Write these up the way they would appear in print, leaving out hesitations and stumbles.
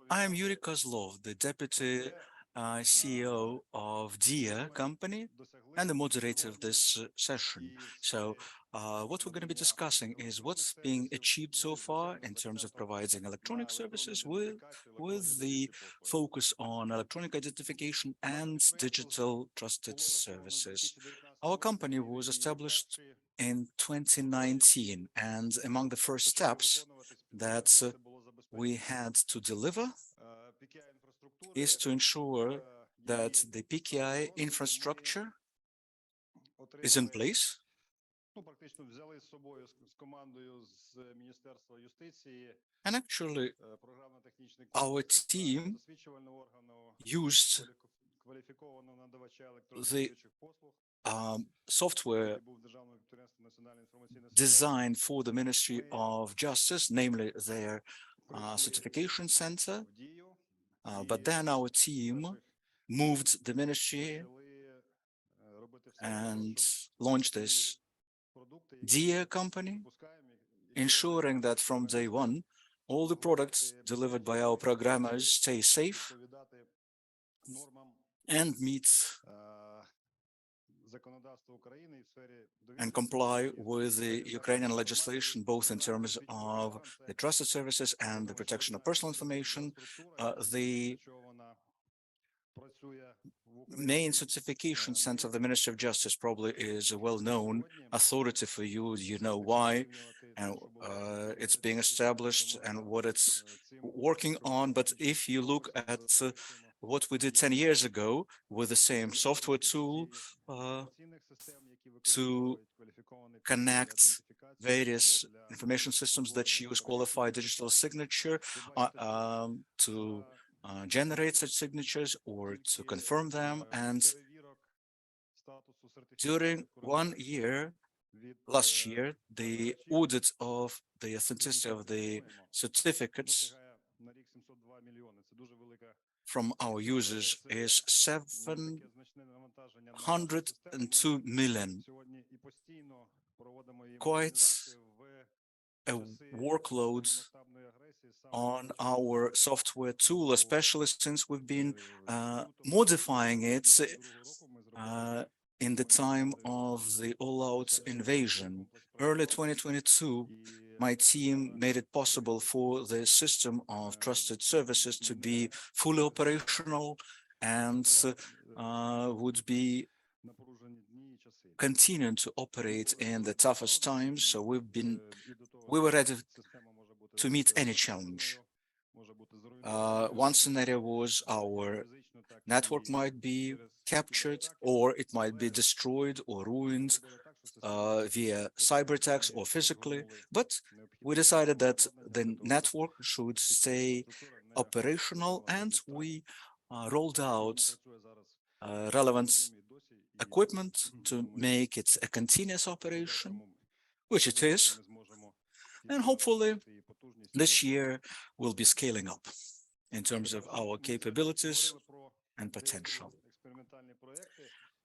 I am Yuri Kozlov, the Deputy CEO of DIA company and the moderator of this session. So what we're going to be discussing is what's being achieved so far in terms of providing electronic services with the focus on electronic identification and digital trusted services. Our company was established in 2019, and among the first steps that we had to deliver is to ensure that the PKI infrastructure is in place. And actually, our team used the software designed for the Ministry of Justice, namely their certification center. But then our team moved the ministry and launched this DIA company, ensuring that from day one, all the products delivered by our programmers stay safe and meet and comply with the Ukrainian legislation, both in terms of the trusted services and the protection of personal information. The main certification center of the Ministry of Justice probably is a well-known authority for you. You know why, and it's being established and what it's working on. But if you look at what we did 10 years ago with the same software tool to connect various information systems that use qualified digital signature to generate such signatures or to confirm them. And during 1 year, last year, the audit of the authenticity of the certificates from our users is 702 million. Quite a workload on our software tool, especially since we've been modifying it in the time of the all-out invasion. Early 2022, my team made it possible for the system of trusted services to be fully operational and would be continuing to operate in the toughest times. So we were ready to meet any challenge. One scenario was our network might be captured, or it might be destroyed or ruined via cyber attacks or physically. But we decided that the network should stay operational, and we rolled out relevant equipment to make it a continuous operation, which it is. And hopefully this year we'll be scaling up in terms of our capabilities and potential.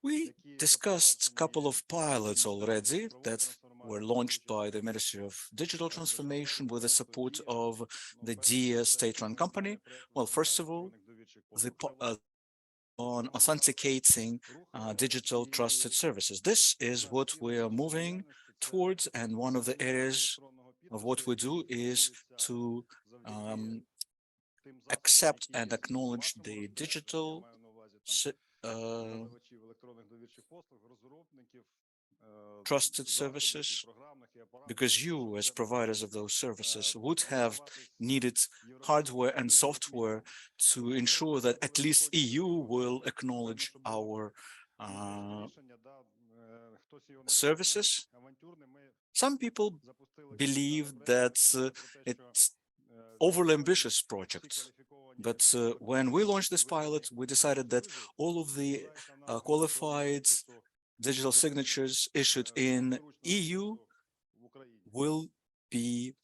We discussed a couple of pilots already that were launched by the Ministry of Digital Transformation with the support of the DIA state-run company. Well, first of all, on authenticating digital trusted services. This is what we are moving towards, and one of the areas of what we do is to accept and acknowledge the digital trusted services, because you, as providers of those services, would have needed hardware and software to ensure that at least EU will acknowledge our services. Some people believe that it's overly ambitious project, but when we launched this pilot, we decided that all of the qualified digital signatures issued in EU will be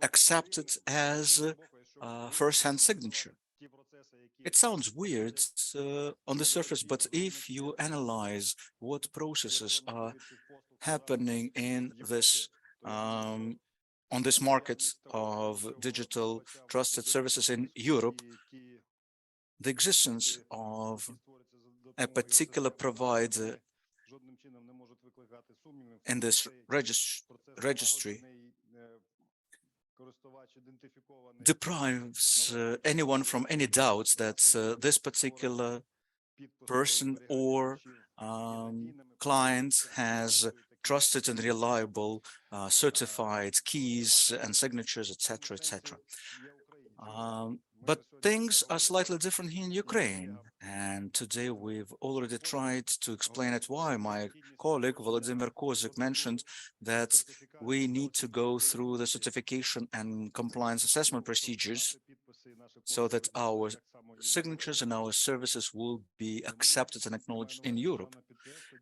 accepted as first-hand signature. It sounds weird on the surface, but if you analyze what processes are happening in this on this market of digital trusted services in Europe, the existence of a particular provider in this registry deprives anyone from any doubts that this particular person or client has trusted and reliable certified keys and signatures, etc., etc. But things are slightly different here in Ukraine, and today we've already tried to explain it why. My colleague Volodymyr Kozik mentioned that we need to go through the certification and compliance assessment procedures so that our signatures and our services will be accepted and acknowledged in Europe.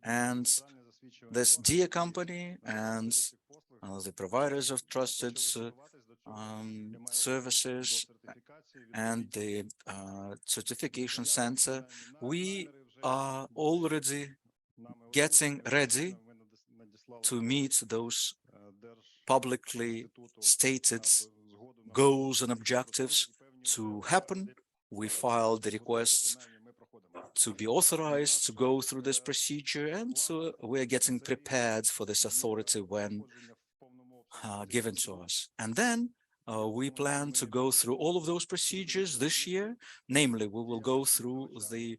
And this DIA company and the providers of trusted services and the certification center, we are already getting ready to meet those publicly stated goals and objectives to happen. We filed the requests to be authorized to go through this procedure, and so we're getting prepared for this authority when given to us. And then we plan to go through all of those procedures this year. Namely, we will go through the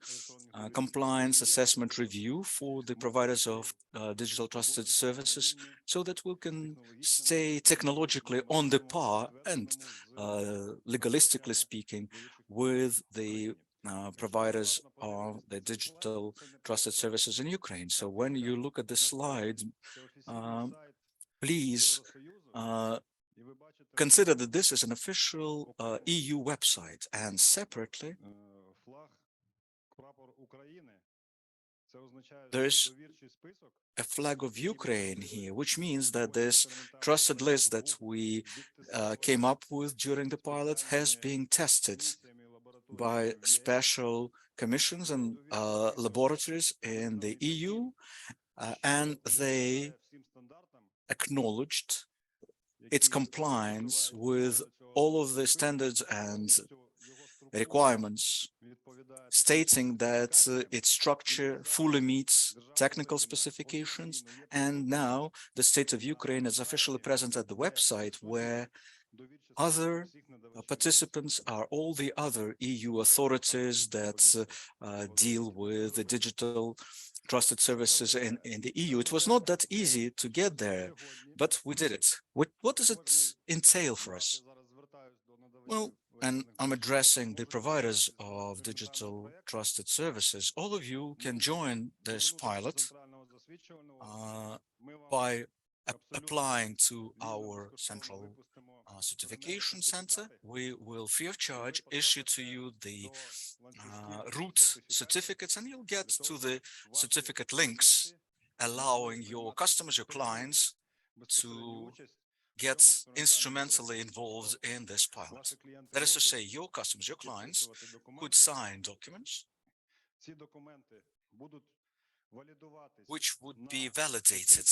compliance assessment review for the providers of digital trusted services so that we can stay technologically on the par and legalistically speaking with the providers of the digital trusted services in Ukraine. So when you look at the slide, please consider that this is an official EU website, and separately there's a flag of Ukraine here, which means that this trusted list that we came up with during the pilot has been tested by special commissions and laboratories in the EU, and they acknowledged its compliance with all of the standards and requirements, stating that its structure fully meets technical specifications. And now the state of Ukraine is officially present at the website, where other participants are all the other EU authorities that deal with the digital trusted services in the EU. It was not that easy to get there, but we did it. What does it entail for us? Well, and I'm addressing the providers of digital trusted services. All of you can join this pilot by applying to our central certification center. We will free of charge issue to you the root certificates, and you'll get to the certificate links, allowing your customers, your clients, to get instrumentally involved in this pilot. That is to say, your customers, your clients could sign documents which would be validated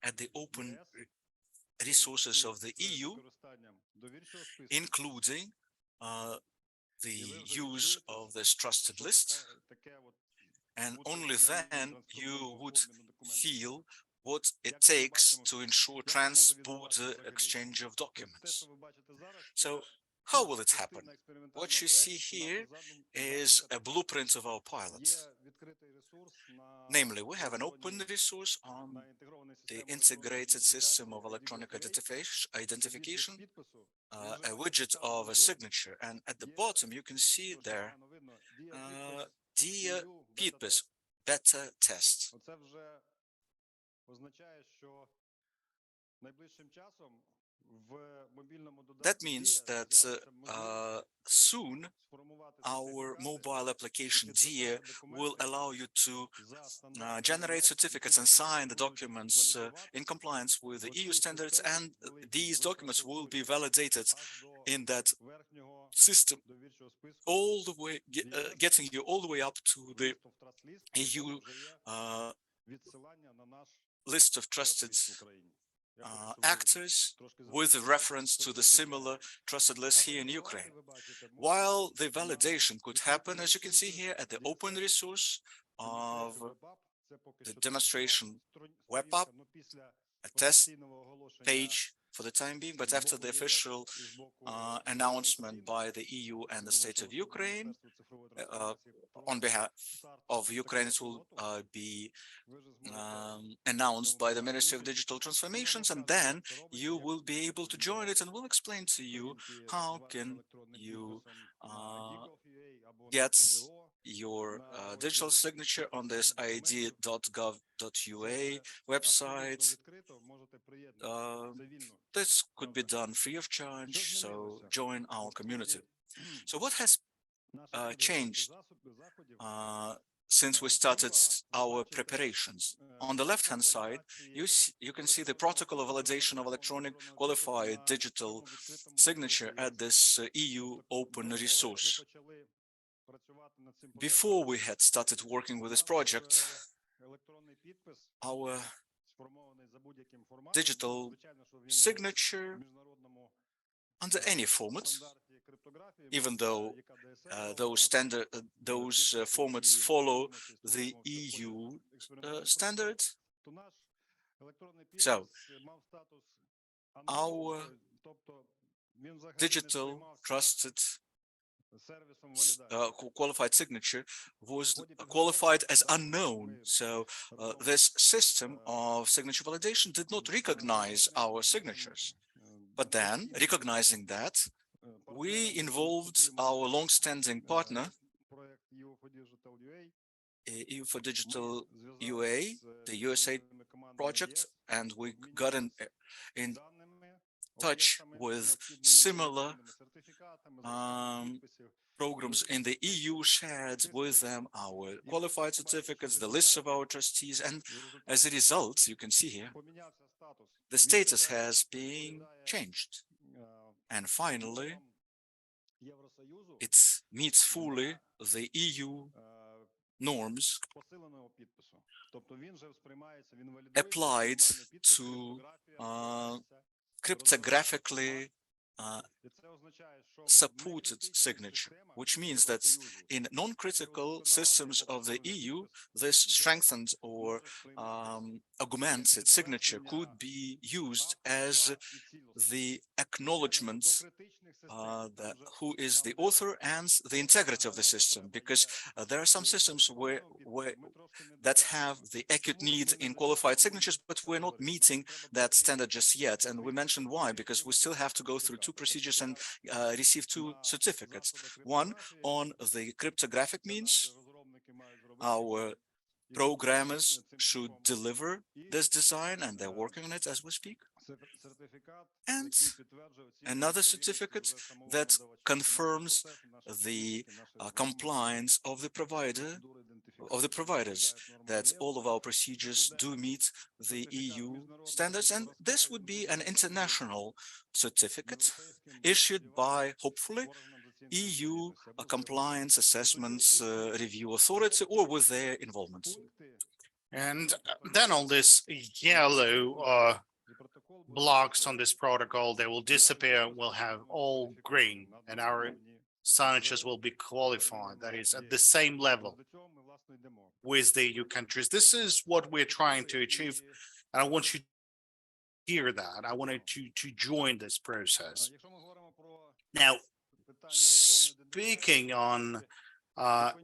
at the open resources of the EU, including the use of this trusted list, and only then you would feel what it takes to ensure trans-border exchange of documents. So how will it happen? What you see here is a blueprint of our pilot. Namely, we have an open resource on the integrated system of electronic identification, a widget of a signature, and at the bottom you can see there DIA PIDPIS beta test. That means that soon our mobile application DIA will allow you to generate certificates and sign the documents in compliance with the EU standards, and these documents will be validated in that system, all the way getting you all the way up to the EU list of trusted actors with reference to the similar trusted list here in Ukraine. While the validation could happen, as you can see here, at the open resource of the demonstration web app, a test page for the time being, but after the official announcement by the EU and the state of Ukraine, uh, on behalf of Ukraine, it will be announced by the Ministry of Digital Transformations, and then you will be able to join it, and we'll explain to you how can you get your digital signature on this id.gov.ua website. This could be done free of charge, so join our community. So what has changed since we started our preparations? On the left-hand side, you can see the protocol of validation of electronic qualified digital signature at this EU open resource. Before we had started working with this project, our digital signature under any format, even though those formats follow the EU standards. So our digital trusted qualified signature was qualified as unknown. So this system of signature validation did not recognize our signatures. But then, recognizing that, we involved our long-standing partner, EU for Digital UA, the USA project, and we got in touch with similar programs in the EU, shared with them our qualified certificates, the lists of our trustees, and as a result, you can see here, the status has been changed. And finally, it meets fully the EU norms applied to cryptographically supported signature, which means that in non-critical systems of the EU, this strengthened or augmented signature could be used as the acknowledgement that who is the author and the integrity of the system, because there are some systems that have the acute need in qualified signatures, but we're not meeting that standard just yet. And we mentioned why, because we still have to go through two procedures and receive two certificates. One on the cryptographic means. Our programmers should deliver this design, and they're working on it as we speak. And another certificate that confirms the compliance of the providers, that all of our procedures do meet the EU standards. And this would be an international certificate issued by, hopefully, EU compliance assessments review authority or with their involvement. And then all this yellow blocks on this protocol, they will disappear. We'll have all green, and our signatures will be qualified. That is at the same level with the EU countries. This is what we're trying to achieve, and I want you to hear that. I wanted to join this process. Now, speaking on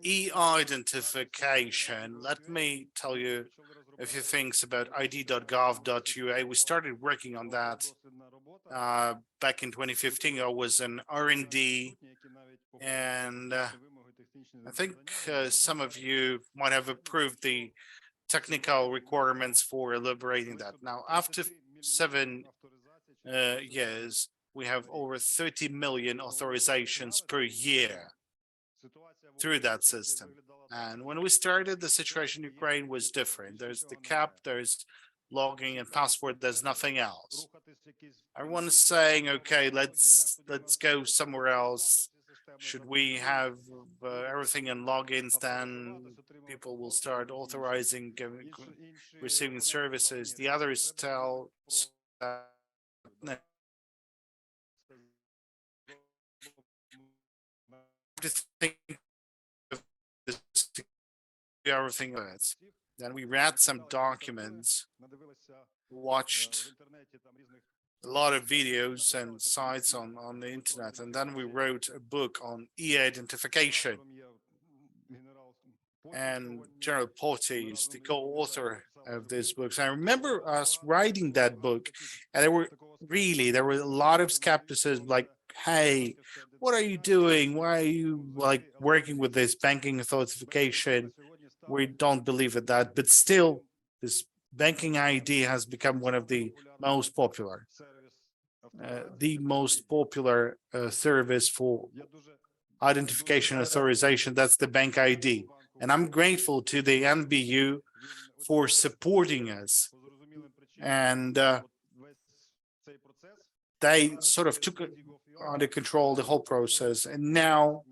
e-identification, let me tell you a few things about id.gov.ua. We started working on that back in 2015. I was an R&D, and I think some of you might have approved the technical requirements for elaborating that. Now, after 7 years, we have over 30 million authorizations per year through that system. And when we started, the situation in Ukraine was different. There's the cap, there's logging and password, there's nothing else. Everyone is saying, okay, let's go somewhere else. Should we have everything in logins, then people will start authorizing, receiving services. The others tell to think of this, everything else. Then we read some documents, watched a lot of videos and sites on the internet, and then we wrote a book on e-identification. And General Porte is the co-author of this book. So I remember us writing that book, and there were a lot of skepticism, like, hey, what are you doing? Why are you like working with this banking authentication? We don't believe in that, but still, this banking ID has become one of the most popular, service for identification authorization. That's the bank ID. And I'm grateful to the NBU for supporting us. And they sort of took under control the whole process. And now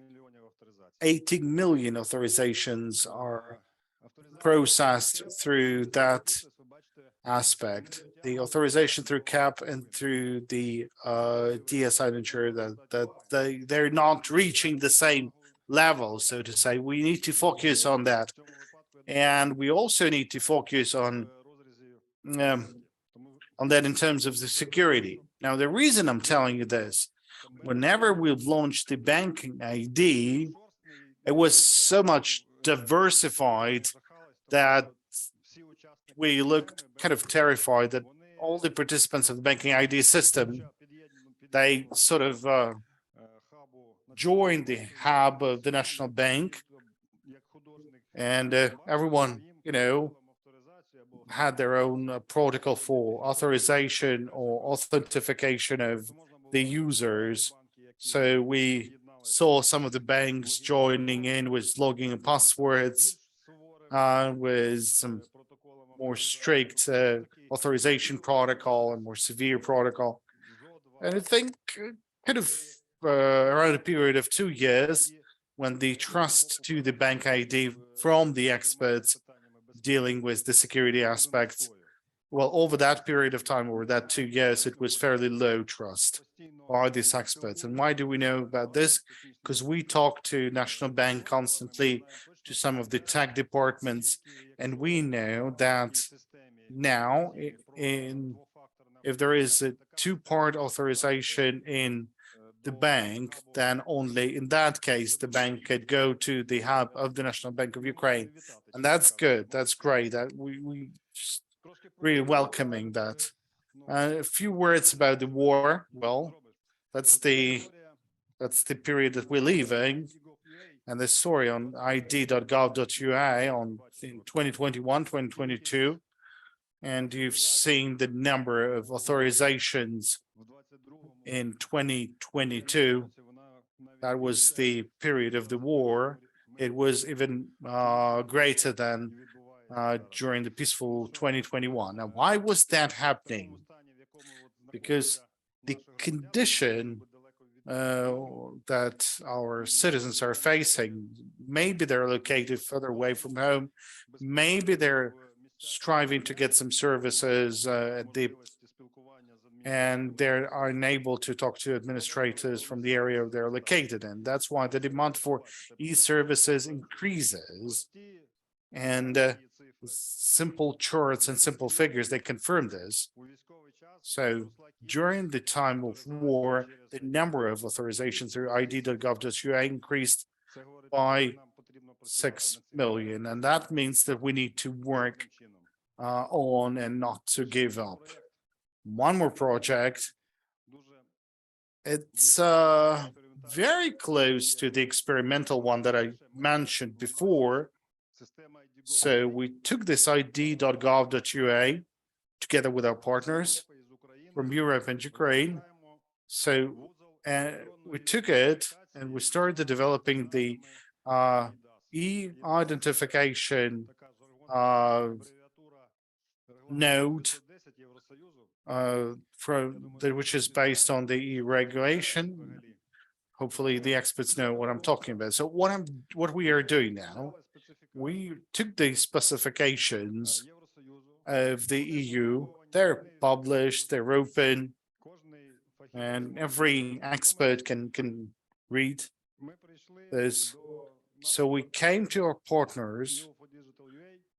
18 million authorizations are processed through that aspect. The authorization through CAP and through the DS signature, that they're not reaching the same level, so to say. We need to focus on that. And we also need to focus on that in terms of the security. Now, the reason I'm telling you this, whenever we've launched the banking ID, it was so much diversified that we looked kind of terrified that all the participants of the banking ID system, they sort of joined the hub of the national bank, and everyone, had their own protocol for authorization or authentication of the users. So we saw some of the banks joining in with logging and passwords, with some more strict authorization protocol and more severe protocol. And I think kind of around a period of 2 years, when the trust to the bank ID from the experts dealing with the security aspects, well, over that period of time, over that 2 years, it was fairly low trust by these experts. And why do we know about this? Because we talk to National Bank constantly, to some of the tech departments, and we know that now, if there is a two-part authorization in the bank, then only in that case the bank could go to the hub of the National Bank of Ukraine. And that's good. That's great. That we just really welcoming that. A few words about the war. Well, that's the period that we're leaving, and the story on id.gov.ua in 2021, 2022. And you've seen the number of authorizations in 2022. That was the period of the war. It was even greater than during the peaceful 2021. Now, why was that happening? Because the condition that our citizens are facing, maybe they're located further away from home, maybe they're striving to get some services and they're unable to talk to administrators from the area they're located in. That's why the demand for e-services increases. And simple charts and simple figures, they confirm this. So during the time of war, the number of authorizations through id.gov.ua increased by 6 million. And that means that we need to work on and not to give up. One more project. It's very close to the experimental one that I mentioned before. So we took this id.gov.ua together with our partners from Europe and Ukraine. So we took it and we started developing the e-identification node which is based on the e-regulation. Hopefully the experts know what I'm talking about. So what we are doing now, we took the specifications of the EU They're published, they're open, and every expert can read this. So we came to our partners,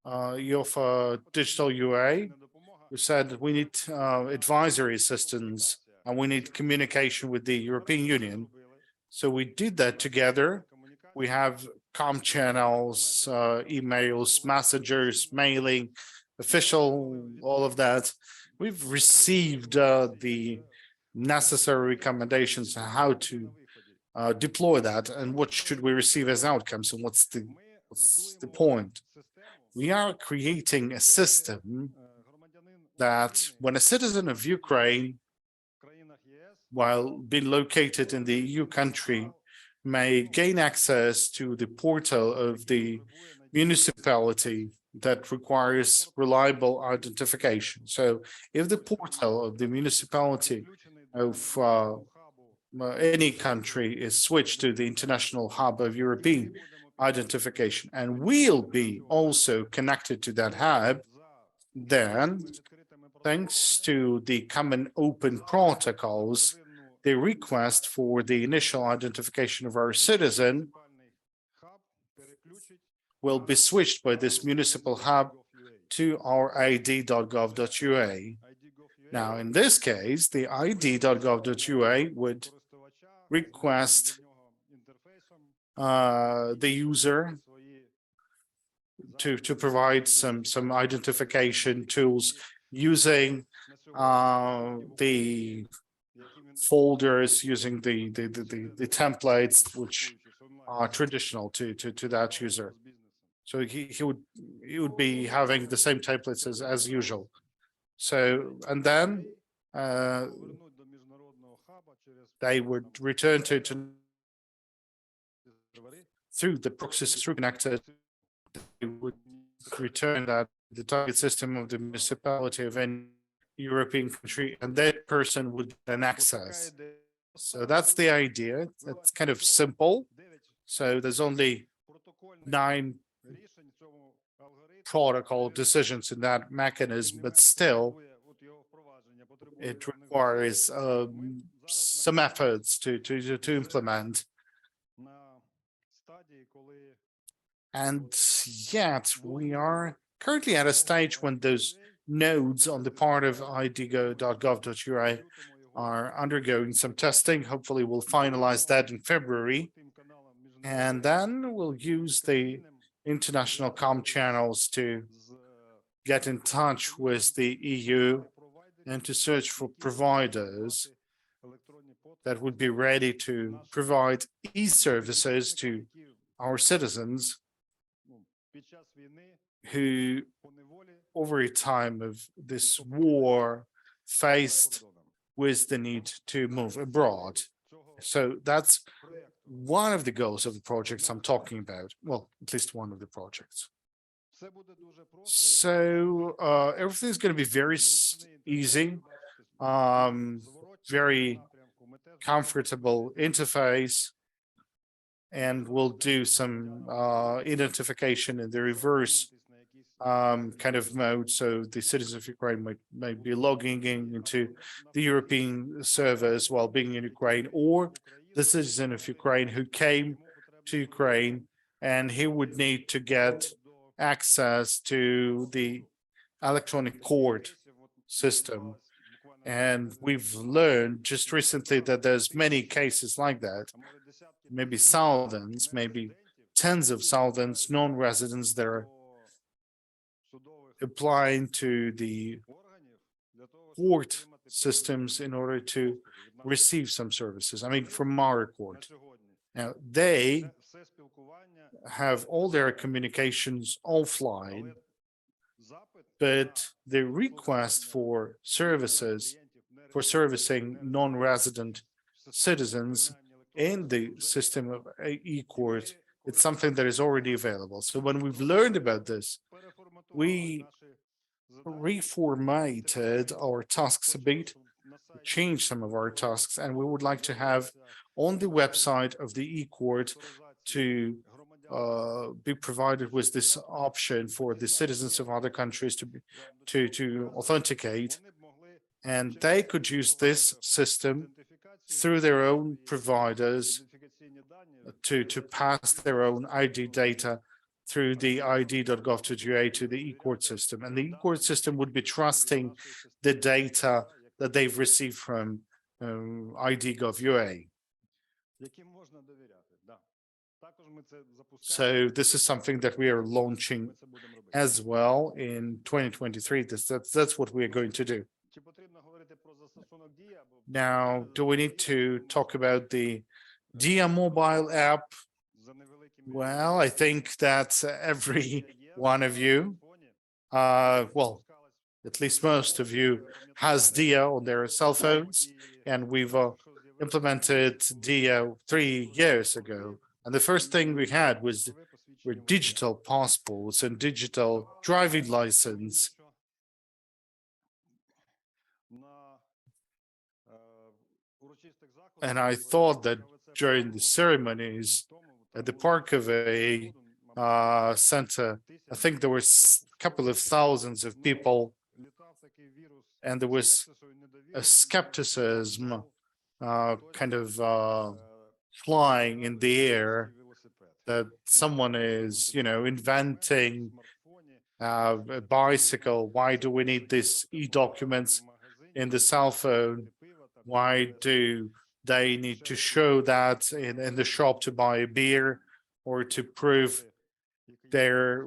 UEFA Digital UA, who said we need advisory assistance and we need communication with the European Union. So we did that together. We have com channels, emails, messengers, mailing, official, all of that. We've received the necessary recommendations on how to deploy that and what should we receive as outcomes and what's the point. We are creating a system that when a citizen of Ukraine, while being located in the EU country, may gain access to the portal of the municipality that requires reliable identification. So if the portal of the municipality of any country is switched to the international hub of European identification and will be also connected to that hub, then thanks to the common open protocols, the request for the initial identification of our citizen will be switched by this municipal hub to our id.gov.ua. Now, in this case, the id.gov.ua would request the user to provide some identification tools using the folders, using the templates which are traditional to that user. So he would be having the same templates as usual. So and then they would return to through the proxy through connected. They would return that the target system of the municipality of any European country, and that person would then access. So that's the idea. That's kind of simple. So there's only 9 protocol decisions in that mechanism, but still it requires some efforts to implement. And yet we are currently at a stage when those nodes on the part of id.gov.ua are undergoing some testing. Hopefully we'll finalize that in February. And then we'll use the international com channels to get in touch with the EU and to search for providers that would be ready to provide e-services to our citizens who, over a time of this war, faced with the need to move abroad. So that's one of the goals of the projects I'm talking about. Well, at least one of the projects. So everything's going to be very easy, very comfortable interface, and we'll do some identification in the reverse kind of mode. So the citizens of Ukraine might be logging into the European servers while being in Ukraine, or the citizen of Ukraine who came to Ukraine and he would need to get access to the electronic court system. And we've learned just recently that there's many cases like that, maybe thousands, maybe tens of thousands non-residents that are applying to the court systems in order to receive some services. I mean, from our court. Now, they have all their communications offline, but the request for services, for servicing non-resident citizens in the system of e-court, it's something that is already available. So when we've learned about this, we reformatted our tasks a bit, changed some of our tasks, and we would like to have on the website of the e-court to be provided with this option for the citizens of other countries to authenticate, and they could use this system through their own providers to pass their own ID data through the id.gov.ua to the e-court system. And the e-court system would be trusting the data that they've received from ID.gov.ua. So this is something that we are launching as well in 2023. That's what we're going to do. Now, do we need to talk about the DIA mobile app? Well, I think that every one of you, well, at least most of you, has DIA on their cell phones, and we've implemented DIA 3 years ago. And the first thing we had were digital passports and digital driving license. And I thought that during the ceremonies at the Parkovay Center, I think there was a couple of thousands of people, and there was a skepticism kind of flying in the air that someone is, inventing a bicycle. Why do we need these e-documents in the cell phone? Why do they need to show that in the shop to buy a beer, or to prove they're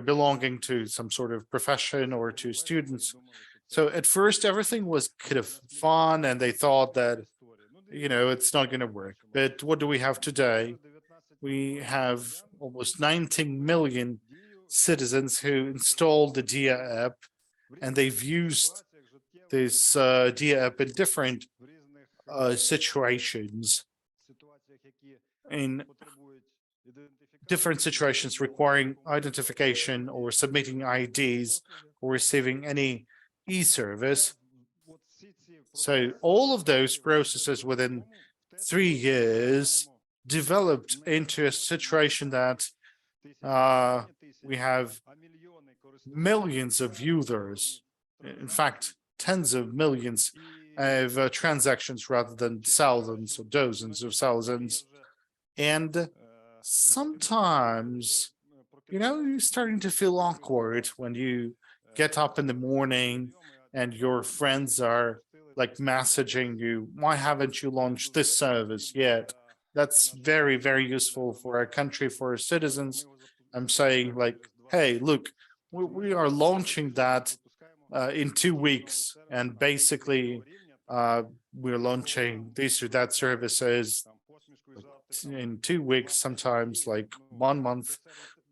belonging to some sort of profession or to students? So at first everything was kind of fun, and they thought that, it's not going to work. But what do we have today? We have almost 19 million citizens who installed the DIA app, and they've used this DIA app in different situations, in different situations requiring identification or submitting IDs or receiving any e-service. So all of those processes within 3 years developed into a situation that we have millions of users, in fact, tens of millions of transactions rather than thousands or dozens of thousands. And sometimes, you're starting to feel awkward when you get up in the morning and your friends are like messaging you, why haven't you launched this service yet? That's very, very useful for our country, for our citizens. I'm saying like, hey, look, we are launching that in 2 weeks, and basically we're launching this or that services in 2 weeks, sometimes like 1 month.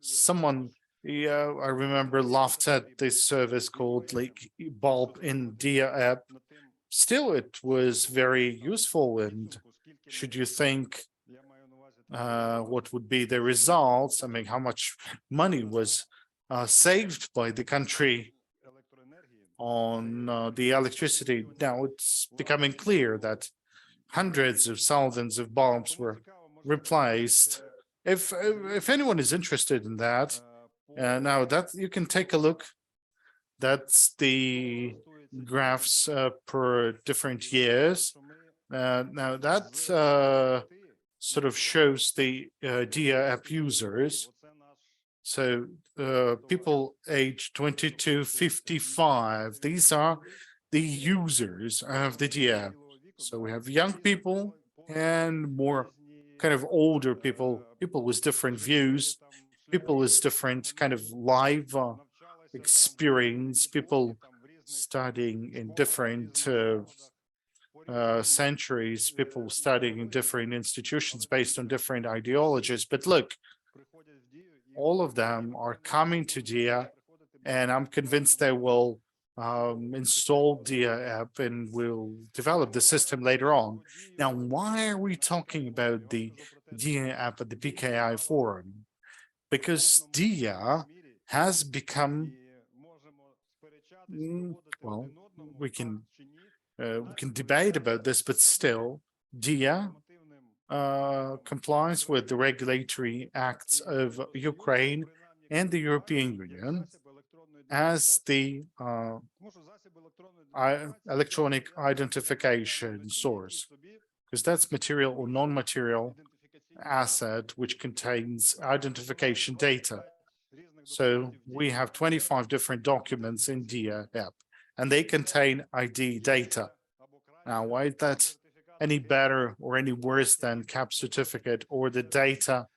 Someone, I remember, laughed at this service called like Bulb in DIA app. Still, it was very useful, and should you think what would be the results? I mean, how much money was saved by the country on the electricity? Now it's becoming clear that hundreds of thousands of bulbs were replaced. If anyone is interested in that, now that you can take a look. That's the graphs per different years. Now that sort of shows the DIA app users. So people age 20 to 55, these are the users of the DIA app. So we have young people and more kind of older people, people with different views, people with different kind of live experience, people studying in different centuries, people studying in different institutions based on different ideologies. But look, all of them are coming to DIA, and I'm convinced they will install DIA app and will develop the system later on. Now, why are we talking about the DIA app at the PKI Forum? Because DIA has become, well, we can debate about this, but still, DIA complies with the regulatory acts of Ukraine and the European Union as the electronic identification source, because that's material or non-material asset which contains identification data. So we have 25 different documents in DIA app, and they contain ID data. Now, why is that any better or any worse than CAP certificate or the data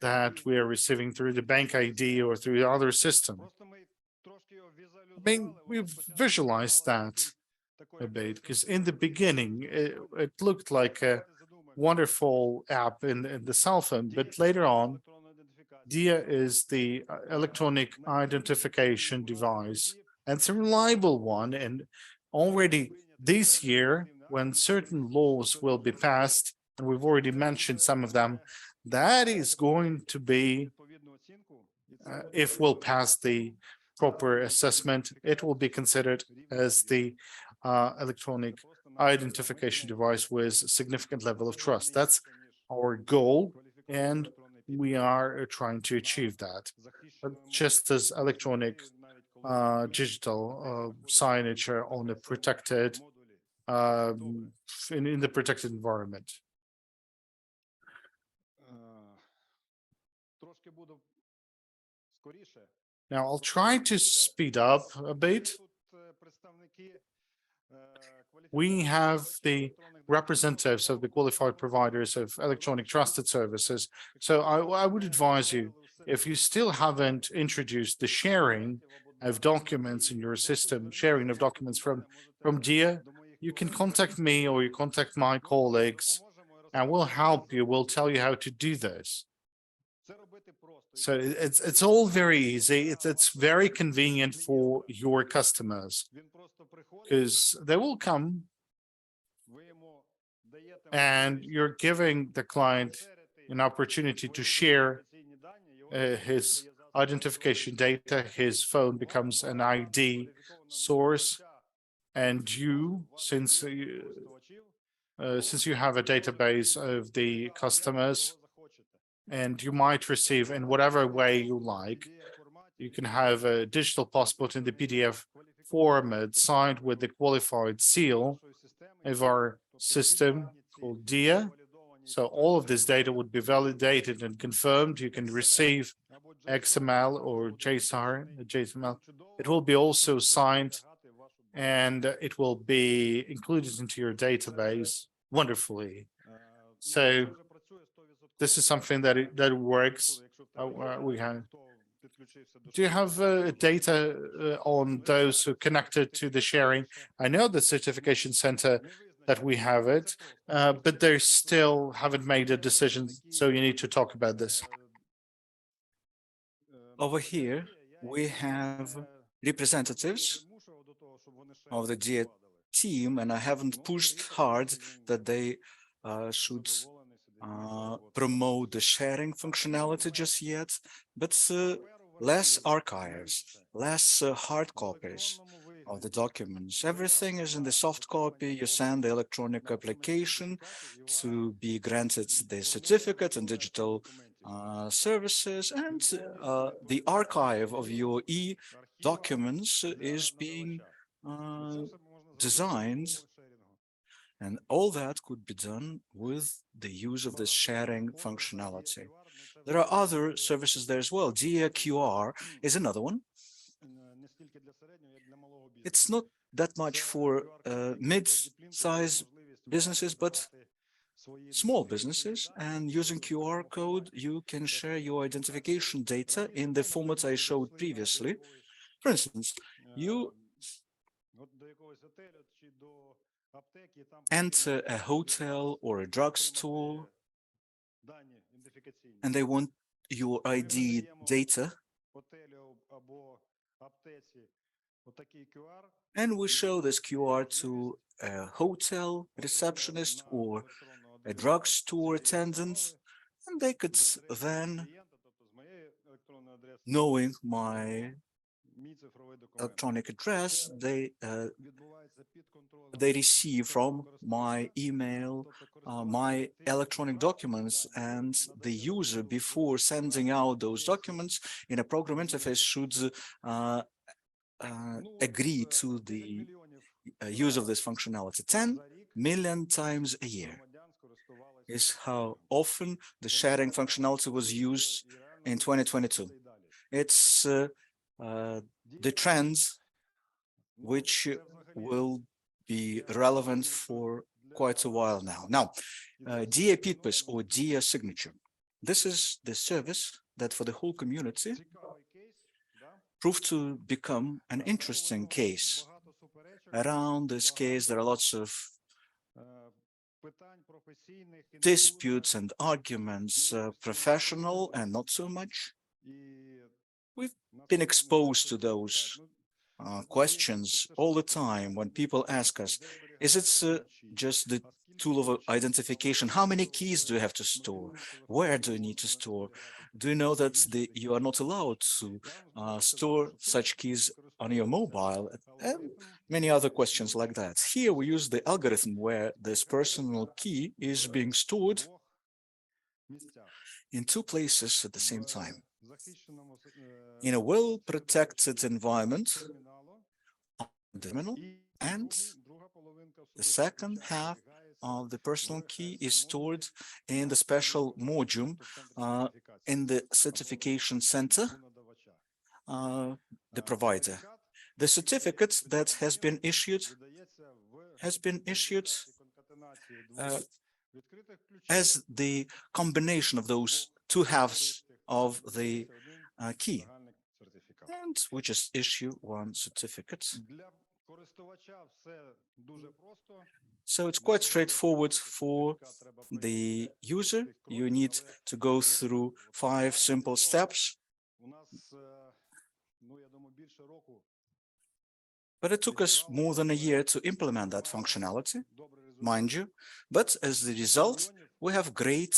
that we are receiving through the bank ID or through the other system? I mean, we've visualized that a bit because in the beginning, it looked like a wonderful app in the cell phone, but later on, DIA is the electronic identification device, and it's a reliable one. And already this year, when certain laws will be passed, and we've already mentioned some of them, that is going to be, if we'll pass the proper assessment, it will be considered as the electronic identification device with significant level of trust. That's our goal, and we are trying to achieve that. But just as electronic digital signature on a protected in the protected environment. Now I'll try to speed up a bit. We have the representatives of the qualified providers of electronic trusted services. So I would advise you, if you still haven't introduced the sharing of documents in your system, sharing of documents from DIA, you can contact me or you contact my colleagues and we'll help you. We'll tell you how to do this. So it's all very easy. It's very convenient for your customers because they will come and you're giving the client an opportunity to share his identification data. His phone becomes an ID source, and you, since you have a database of the customers, and you might receive in whatever way you like. You can have a digital passport in the PDF format signed with the qualified seal of our system called DIA. So all of this data would be validated and confirmed. You can receive XML or JSON. It will be also signed and it will be included into your database wonderfully. So this is something that works. We have. Do you have data on those who connected to the sharing? I know the certification center that we have it, but they still haven't made a decision. So you need to talk about this. Over here, we have representatives of the DIA team, and I haven't pushed hard that they should promote the sharing functionality just yet, but less archives, less hard copies of the documents. Everything is in the soft copy. You send the electronic application to be granted the certificate and digital services, and the archive of your e-documents is being designed, and all that could be done with the use of this sharing functionality. There are other services there as well. DIA QR is another one. It's not that much for mid-size businesses, but small businesses, and using QR code, you can share your identification data in the format I showed previously. For instance, you enter a hotel or a drugstore and they want your ID data, and we show this QR to a hotel receptionist or a drugstore attendant, and they could then, knowing my electronic address, they receive from my email my electronic documents, and the user, before sending out those documents in a program interface, should agree to the use of this functionality. 10 million times a year is how often the sharing functionality was used in 2022. It's the trends which will be relevant for quite a while now. Now, DA Pitpis or DA signature. This is the service that for the whole community proved to become an interesting case. Around this case, there are lots of disputes and arguments, professional and not so much. We've been exposed to those questions all the time when people ask us, is it just the tool of identification? How many keys do you have to store? Where do you need to store? Do you know that you are not allowed to store such keys on your mobile? And many other questions like that. Here we use the algorithm where this personal key is being stored in two places at the same time. In a well-protected environment, terminal, and the second half of the personal key is stored in the special module in the certification center, the provider. The certificate that has been issued as the combination of those two halves of the key, and we just issue one certificate. So it's quite straightforward for the user. You need to go through 5 simple steps. But it took us more than a year to implement that functionality, mind you. But as the result, we have great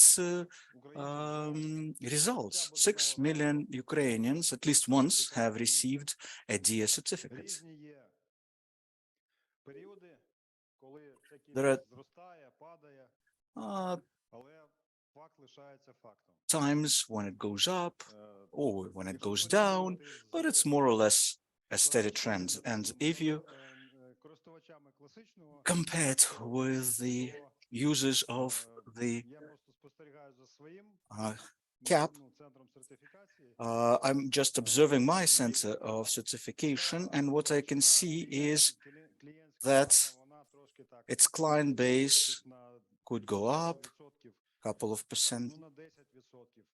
results. 6 million Ukrainians, at least once, have received a DIA certificate. There are times when it goes up or when it goes down, but it's more or less a steady trend. And if you compare it with the users of the CAP, I'm just observing my center of certification, and what I can see is that its client base could go up a couple of percent,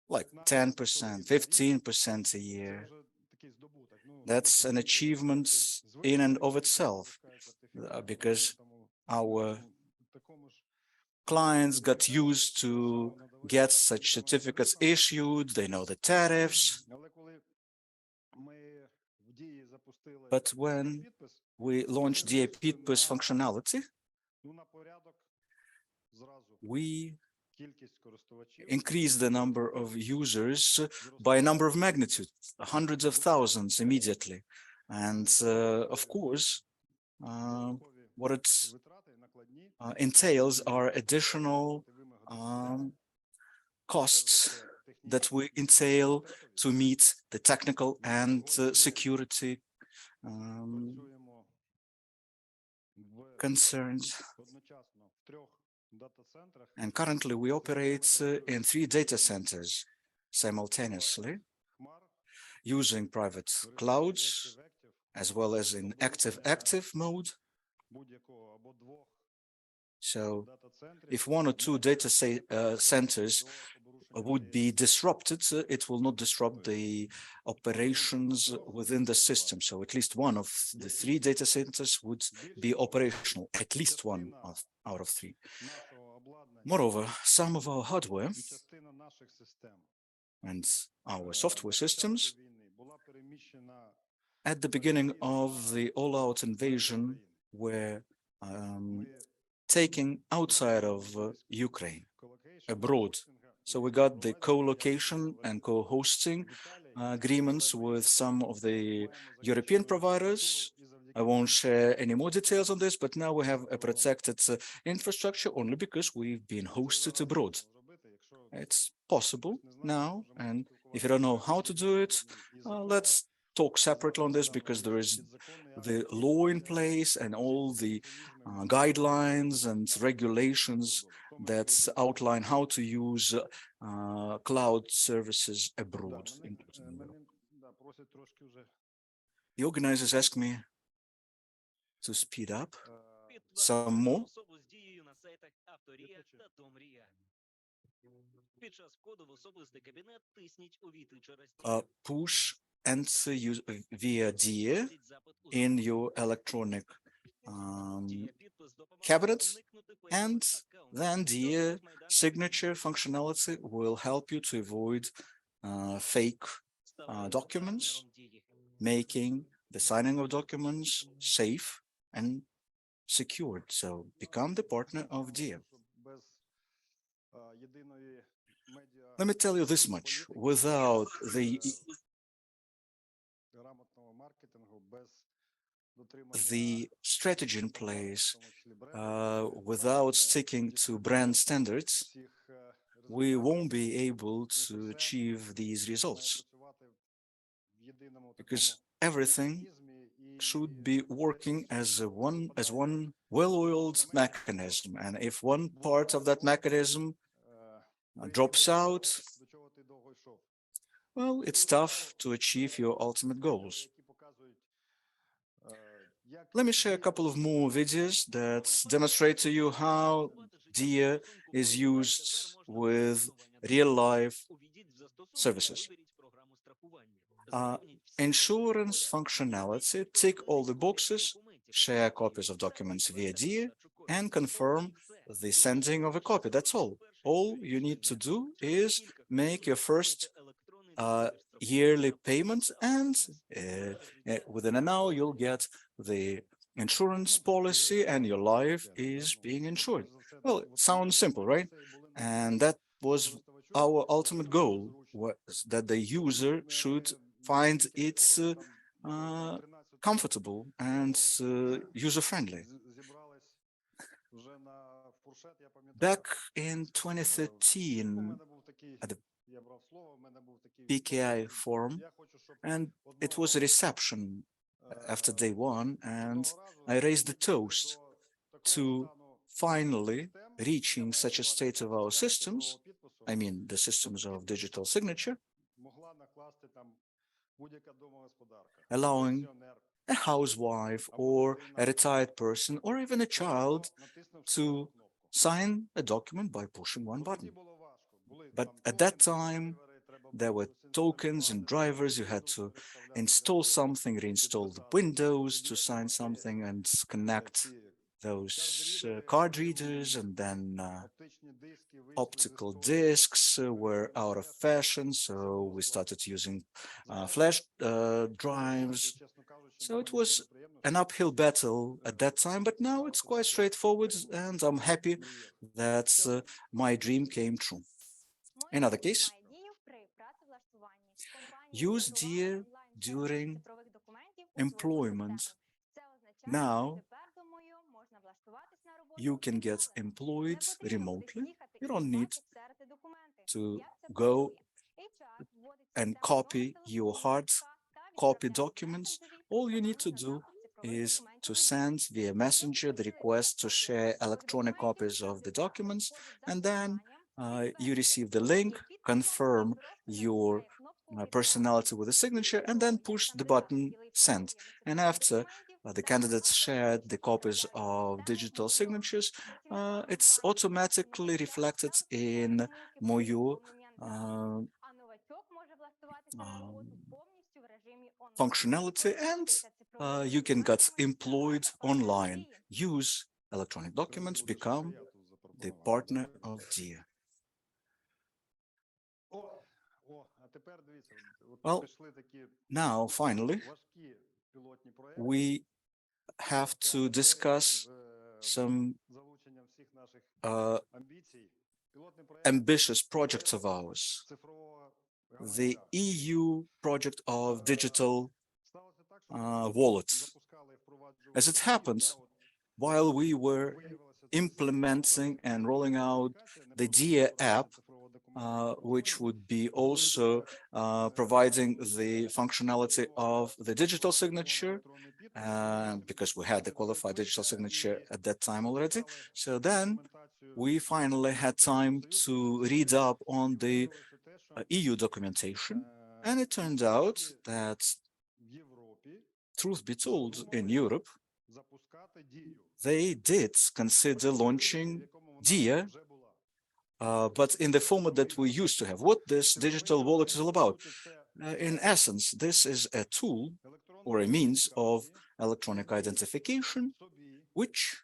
like 10%, 15% a year. That's an achievement in and of itself, because our clients got used to get such certificates issued, they know the tariffs. But when we launched DA Pitpis functionality, we increased the number of users by a number of magnitude, hundreds of thousands immediately. And of course, what it entails are additional costs that we entail to meet the technical and security concerns. And currently we operate in 3 data centers simultaneously, using private clouds, as well as in active mode. So if 1 or 2 data centers would be disrupted, it will not disrupt the operations within the system. So at least 1 of the 3 data centers would be operational, at least 1 out of 3. Moreover, some of our hardware and our software systems at the beginning of the all-out invasion were taken outside of Ukraine, abroad. So we got the co-location and co-hosting agreements with some of the European providers, I won't share any more details on this, but now we have a protected infrastructure only because we've been hosted abroad. It's possible now, and if you don't know how to do it, let's talk separately on this because there is the law in place and all the guidelines and regulations that outline how to use cloud services abroad, including in Europe. The organizers asked me to speed up some more. Push enter via DIA in your electronic cabinet, and then DIA signature functionality will help you to avoid fake documents, making the signing of documents safe and secured. So become the partner of DIA. Let me tell you this much, without the strategy in place, without sticking to brand standards, we won't be able to achieve these results, because everything should be working as one well-oiled mechanism. And if one part of that mechanism drops out, well, it's tough to achieve your ultimate goals. Let me share a couple of more videos that demonstrate to you how DIA is used with real-life services. Insurance functionality: tick all the boxes, share copies of documents via DIA, and confirm the sending of a copy. That's all. All you need to do is make your first yearly payment, and within an hour you'll get the insurance policy and your life is being insured. Well, it sounds simple, right? And that was our ultimate goal, was that the user should find it comfortable and user-friendly. Back in 2013, at the PKI Forum, and it was a reception after day one, and I raised the toast to finally reaching such a state of our systems, I mean the systems of digital signature, allowing a housewife or a retired person or even a child to sign a document by pushing one button. But at that time, there were tokens and drivers. You had to install something, reinstall the Windows to sign something and connect those card readers, and then optical discs were out of fashion, so we started using flash drives. So it was an uphill battle at that time, but now it's quite straightforward, and I'm happy that my dream came true. Another case: use DIA during employment. Now you can get employed remotely. You don't need to go and copy your hard copy documents. All you need to do is to send via messenger the request to share electronic copies of the documents, and then you receive the link, confirm your personality with a signature, and then push the button send. And after the candidates shared the copies of digital signatures, it's automatically reflected in MOU functionality, and you can get employed online, use electronic documents, become the partner of DIA. Well, now finally, we have to discuss some ambitious projects of ours. The EU project of digital wallets. As it happens, while we were implementing and rolling out the DIA app, which would be also providing the functionality of the digital signature, because we had the qualified digital signature at that time already. So then we finally had time to read up on the EU documentation, and it turned out that, truth be told, in Europe, they did consider launching DIA, but in the format that we used to have. What this digital wallet is all about? In essence, this is a tool or a means of electronic identification which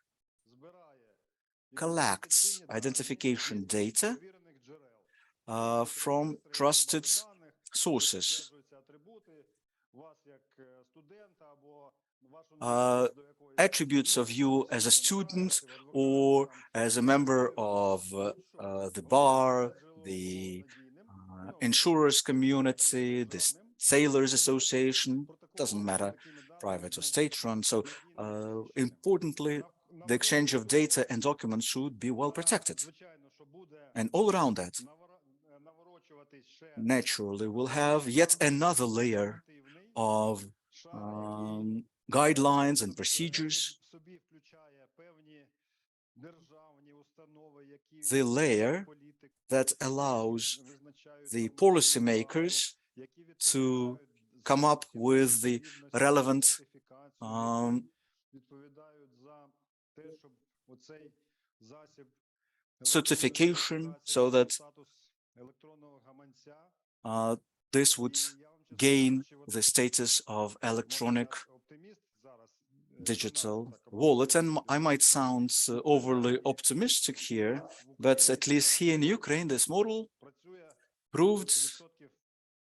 collects identification data from trusted sources. Attributes of you as a student or as a member of the bar, the insurers community, the sailors association, doesn't matter, private or state-run. So importantly, the exchange of data and documents should be well protected. And all around that, naturally, we'll have yet another layer of guidelines and procedures. The layer that allows the policymakers to come up with the relevant certification so that this would gain the status of electronic digital wallet. And I might sound overly optimistic here, but at least here in Ukraine, this model proved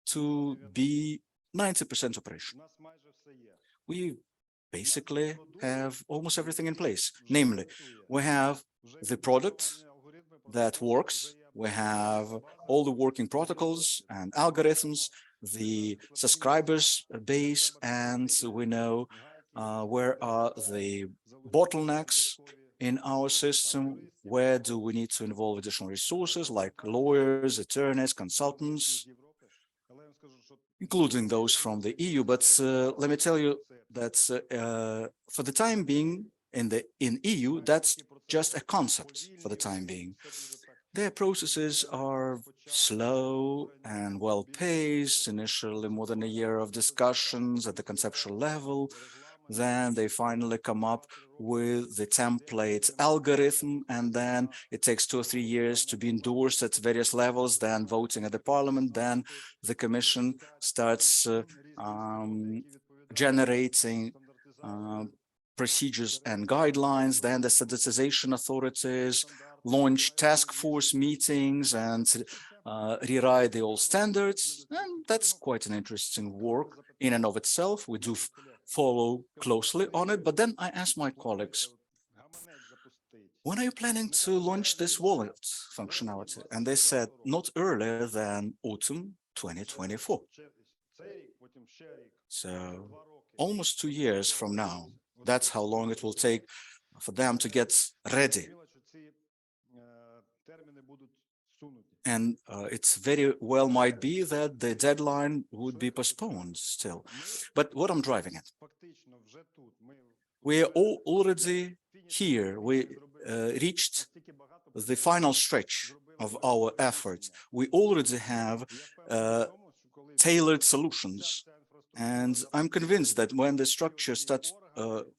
to be 90% operational. We basically have almost everything in place. Namely, we have the product that works, we have all the working protocols and algorithms, the subscribers base, and we know where are the bottlenecks in our system, where do we need to involve additional resources like lawyers, attorneys, consultants, including those from the EU. But let me tell you that for the time being, in EU, that's just a concept for the time being. Their processes are slow and well-paced, initially more than a year of discussions at the conceptual level. Then they finally come up with the template algorithm, and then it takes 2 or 3 years to be endorsed at various levels, then voting at the parliament, then the commission starts generating procedures and guidelines, then the standardization authorities launch task force meetings and rewrite the old standards. And that's quite an interesting work in and of itself. We do follow closely on it. But then I asked my colleagues, when are you planning to launch this wallet functionality? And they said not earlier than autumn 2024. So almost 2 years from now. That's how long it will take for them to get ready. And it's very well might be that the deadline would be postponed still. But what I'm driving at, we are already here. We reached the final stretch of our efforts. We already have tailored solutions. And I'm convinced that when the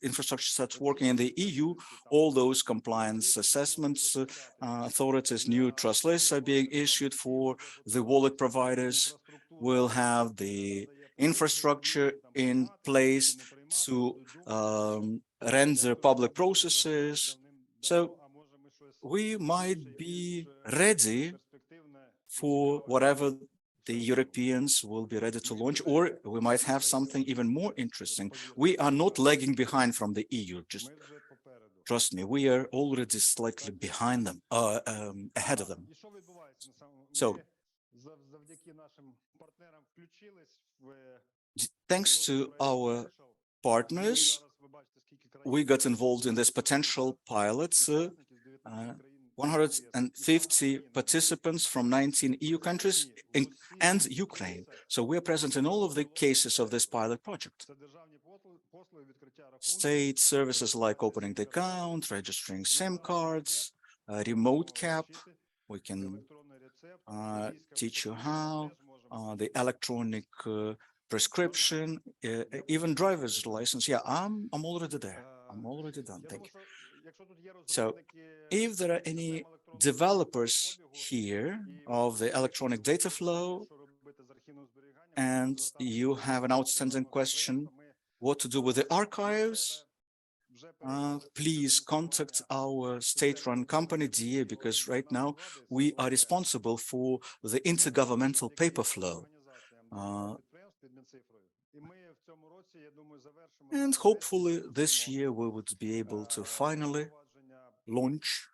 infrastructure starts working in the EU, all those compliance assessments, authorities, new trust lists are being issued for the wallet providers. We'll have the infrastructure in place to render public processes. So we might be ready for whatever the Europeans will be ready to launch, or we might have something even more interesting. We are not lagging behind from the EU. Just trust me, we are already slightly behind them, ahead of them. So, thanks to our partners. We got involved in this potential pilots. 150 participants from 19 EU countries and Ukraine. So we are present in all of the cases of this pilot project. State services like opening the account, registering SIM cards, remote cap. We can teach you how, the electronic prescription, even driver's license. Yeah, I'm already there. I'm already done. Thank you. So if there are any developers here of the electronic data flow and you have an outstanding question, what to do with the archives, please contact our state-run company, DA, because right now we are responsible for the intergovernmental paper flow. And hopefully this year we would be able to finally launch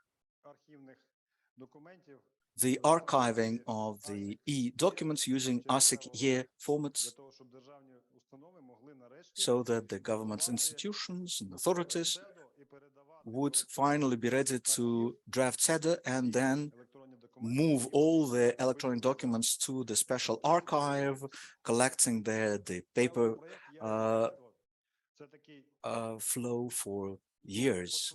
the archiving of the e-documents using ASIC year formats so that the government's institutions and authorities would finally be ready to draft CEDA and then move all the electronic documents to the special archive, collecting the paper flow for years.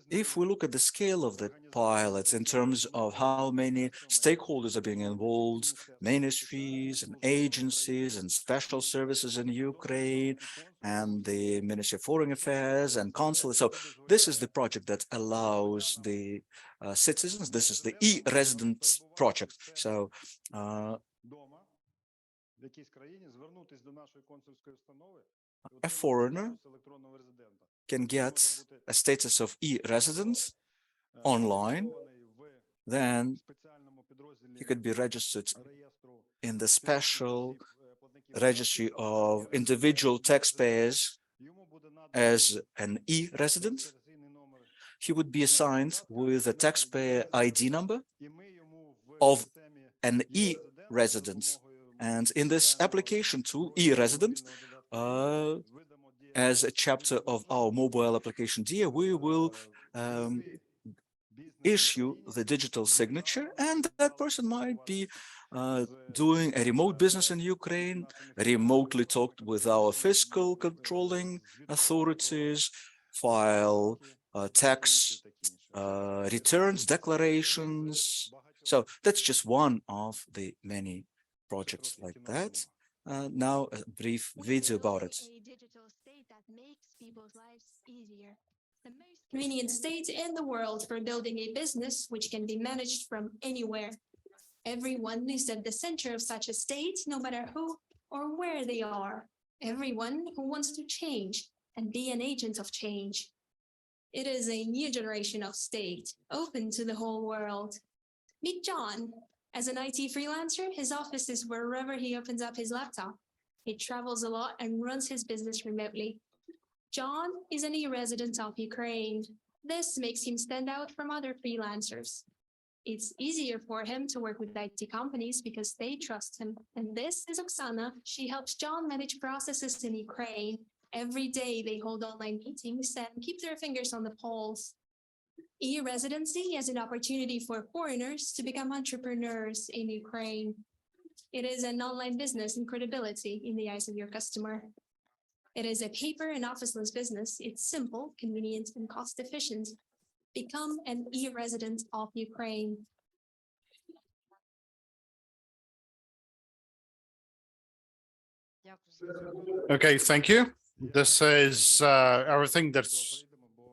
If we look at the scale of the pilots in terms of how many stakeholders are being involved, ministries and agencies and special services in Ukraine and the Ministry of Foreign Affairs and consulates. So this is the project that allows the citizens, this is the e-residence project. So a foreigner can get a status of e-residence online, then he could be registered in the special registry of individual taxpayers as an e-resident. He would be assigned with a taxpayer ID number of an e-resident. And in this application to e-resident, as a chapter of our mobile application DIA, we will issue the digital signature, and that person might be doing a remote business in Ukraine, remotely talk with our fiscal controlling authorities, file tax returns, declarations. So that's just one of the many projects like that. Now a brief video about it. A digital state that makes people's lives easier. The most convenient state in the world for building a business which can be managed from anywhere. Everyone is at the center of such a state, no matter who or where they are. Everyone who wants to change and be an agent of change. It is a new generation of state, open to the whole world. Meet John. As an IT freelancer, his office is wherever he opens up his laptop. He travels a lot and runs his business remotely. John is an e-resident of Ukraine. This makes him stand out from other freelancers. It's easier for him to work with IT companies because they trust him. And this is Oksana. She helps John manage processes in Ukraine. Every day they hold online meetings and keep their fingers on the pulse. E-residency is an opportunity for foreigners to become entrepreneurs in Ukraine. It is an online business and credibility in the eyes of your customer. It is a paper and officeless business. It's simple, convenient, and cost efficient. Become an e-resident of Ukraine. Okay, thank you. This is everything that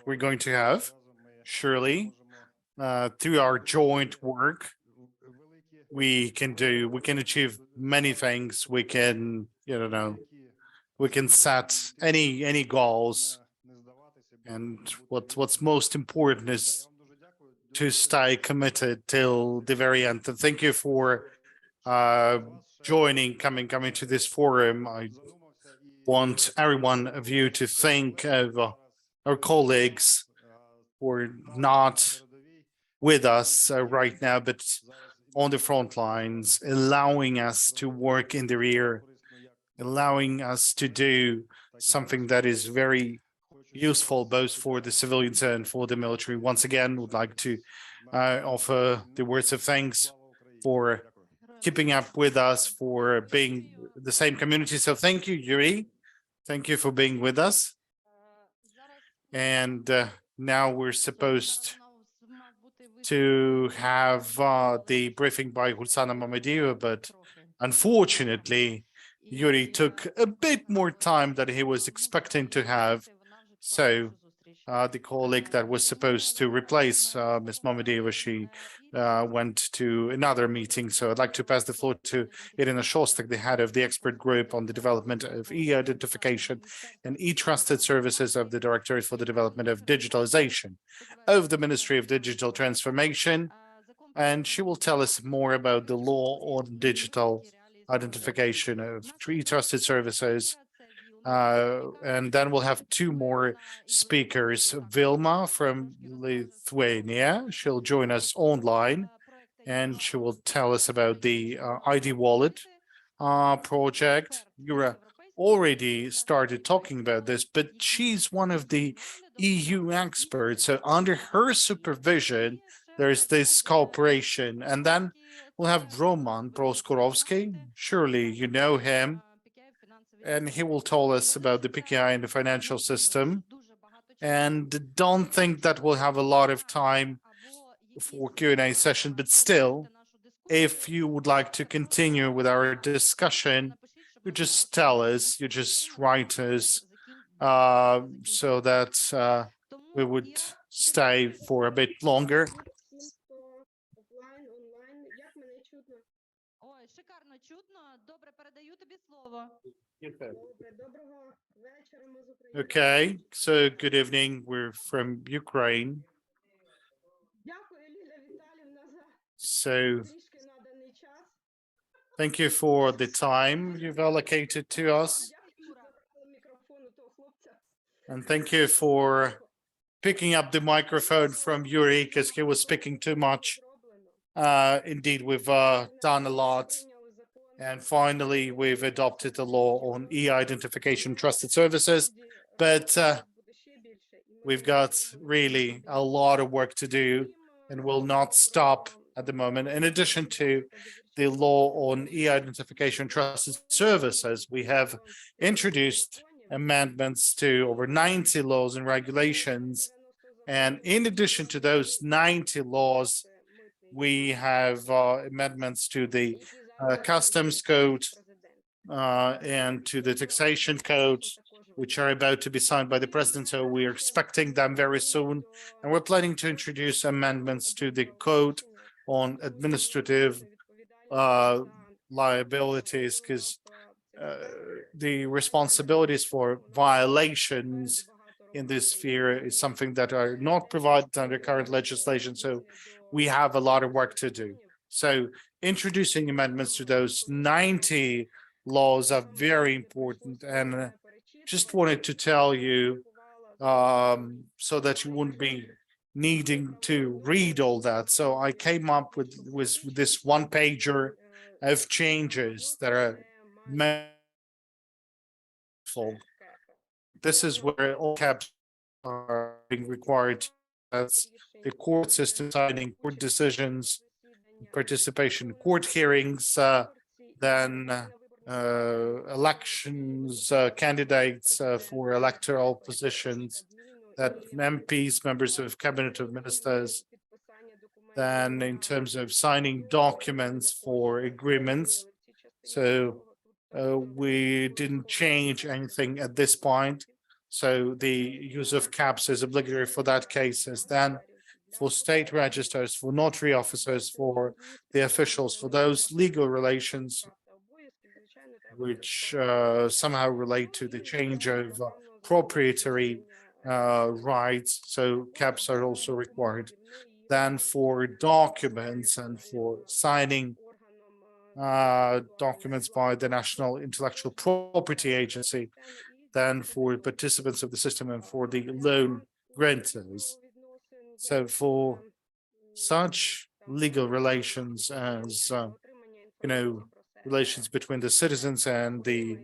we're going to have. Surely, through our joint work, we can achieve many things. We can, we can set any goals. And what's most important is to stay committed till the very end. And thank you for coming to this forum. I want every one of you to think of our colleagues who are not with us right now, but on the front lines, allowing us to work in the rear, allowing us to do something that is very useful both for the civilians and for the military. Once again, would like to offer the words of thanks for keeping up with us, for being the same community. So thank you, Yuri. Thank you for being with us. And now we're supposed to have the briefing by Hulsana Mamedieva, but unfortunately, Yuri took a bit more time than he was expecting to have. So the colleague that was supposed to replace Ms. Mamedieva, she went to another meeting. So I'd like to pass the floor to Irina Shostak, the head of the expert group on the development of e-identification and e-trusted services of the Directorate for the Development of Digitalization of the Ministry of Digital Transformation. And she will tell us more about the law on digital identification of e-trusted services. And then we'll have two more speakers. Vilma from Lithuania, she'll join us online, and she will tell us about the ID wallet project. Yura already started talking about this, but she's one of the EU experts. So under her supervision, there's this cooperation. And then we'll have Roman Proskorovsky. Surely you know him. And he will tell us about the PKI and the financial system. And don't think that we'll have a lot of time for Q&A session, but still, if you would like to continue with our discussion, you just tell us, you just write us, so that we would stay for a bit longer. Okay, so good evening. We're from Ukraine. So thank you for the time you've allocated to us. And thank you for picking up the microphone from Yuri because he was speaking too much. Indeed, we've done a lot. And finally, we've adopted the law on e-identification trusted services. But we've got really a lot of work to do and will not stop at the moment. In addition to the law on e-identification trusted services, we have introduced amendments to over 90 laws and regulations. And in addition to those 90 laws, we have amendments to the customs code and to the taxation code, which are about to be signed by the president. So we're expecting them very soon. And we're planning to introduce amendments to the code on administrative liabilities, because the responsibilities for violations in this sphere is something that are not provided under current legislation. So we have a lot of work to do. So introducing amendments to those 90 laws are very important. And just wanted to tell you so that you wouldn't be needing to read all that. So I came up with this one pager of changes that are full. This is where all caps are being required. That's the court system signing court decisions, participation in court hearings, then elections, candidates for electoral positions, that MPs, members of cabinet of ministers, then in terms of signing documents for agreements. So we didn't change anything at this point. So the use of caps is obligatory for that cases. Then for state registers, for notary officers, for the officials, for those legal relations which somehow relate to the change of proprietary rights. So caps are also required. Then for documents and for signing documents by the National Intellectual Property Agency, then for participants of the system and for the loan grantors. So for such legal relations as, relations between the citizens and the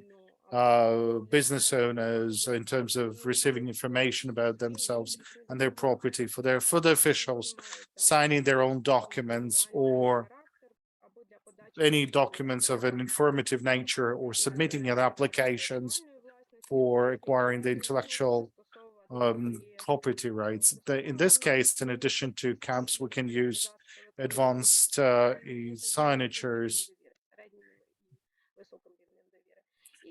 business owners in terms of receiving information about themselves and their property for the officials signing their own documents or any documents of an informative nature or submitting an applications for acquiring the intellectual property rights. In this case, in addition to CAMPS, we can use advanced signatures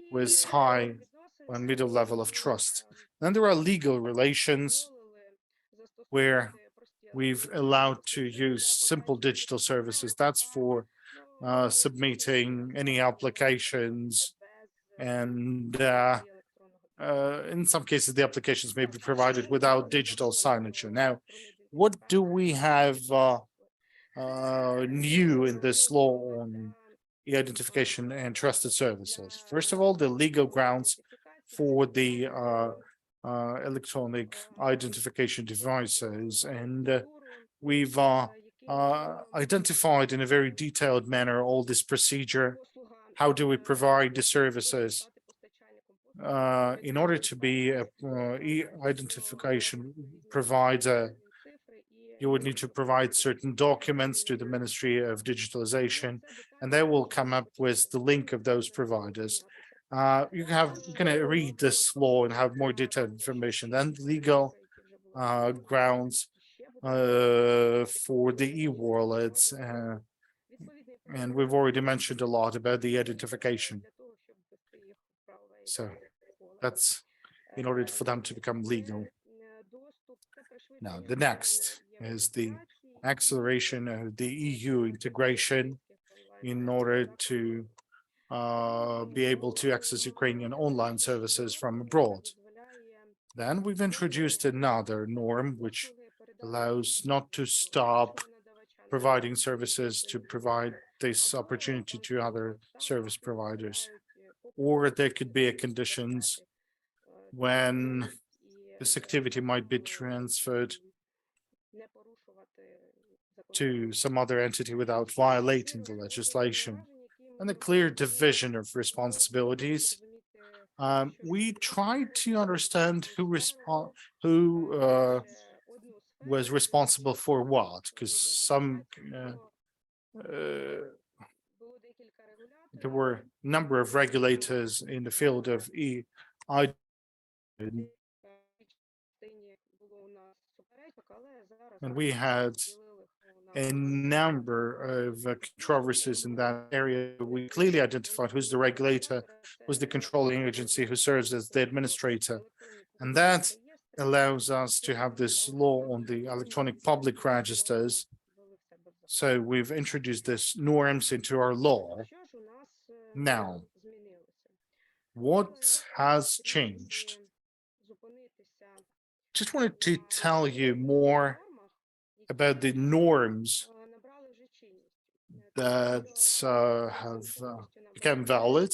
with high and middle level of trust. Then there are legal relations where we've allowed to use simple digital services. That's for submitting any applications, and in some cases the applications may be provided without digital signature. Now, what do we have new in this law on e-identification and trusted services? First of all, the legal grounds for the electronic identification devices, and we've identified in a very detailed manner all this procedure. How do we provide the services? In order to be a e-identification provider, you would need to provide certain documents to the Ministry of Digitalization, and they will come up with the link of those providers. You can read this law and have more detailed information. Then legal grounds for the e-wallets, and we've already mentioned a lot about the identification. So that's in order for them to become legal. Now, the next is the acceleration of the EU integration in order to be able to access Ukrainian online services from abroad. Then we've introduced another norm which allows not to stop providing services to provide this opportunity to other service providers, or there could be a conditions when this activity might be transferred to some other entity without violating the legislation, and a clear division of responsibilities. We tried to understand who was responsible for what, because there were a number of regulators in the field of and we had a number of controversies in that area. We clearly identified who's the regulator, who's the controlling agency, who serves as the administrator. And that allows us to have this law on the electronic public registers. So we've introduced this norms into our law. Now, what has changed? Just wanted to tell you more about the norms that have become valid,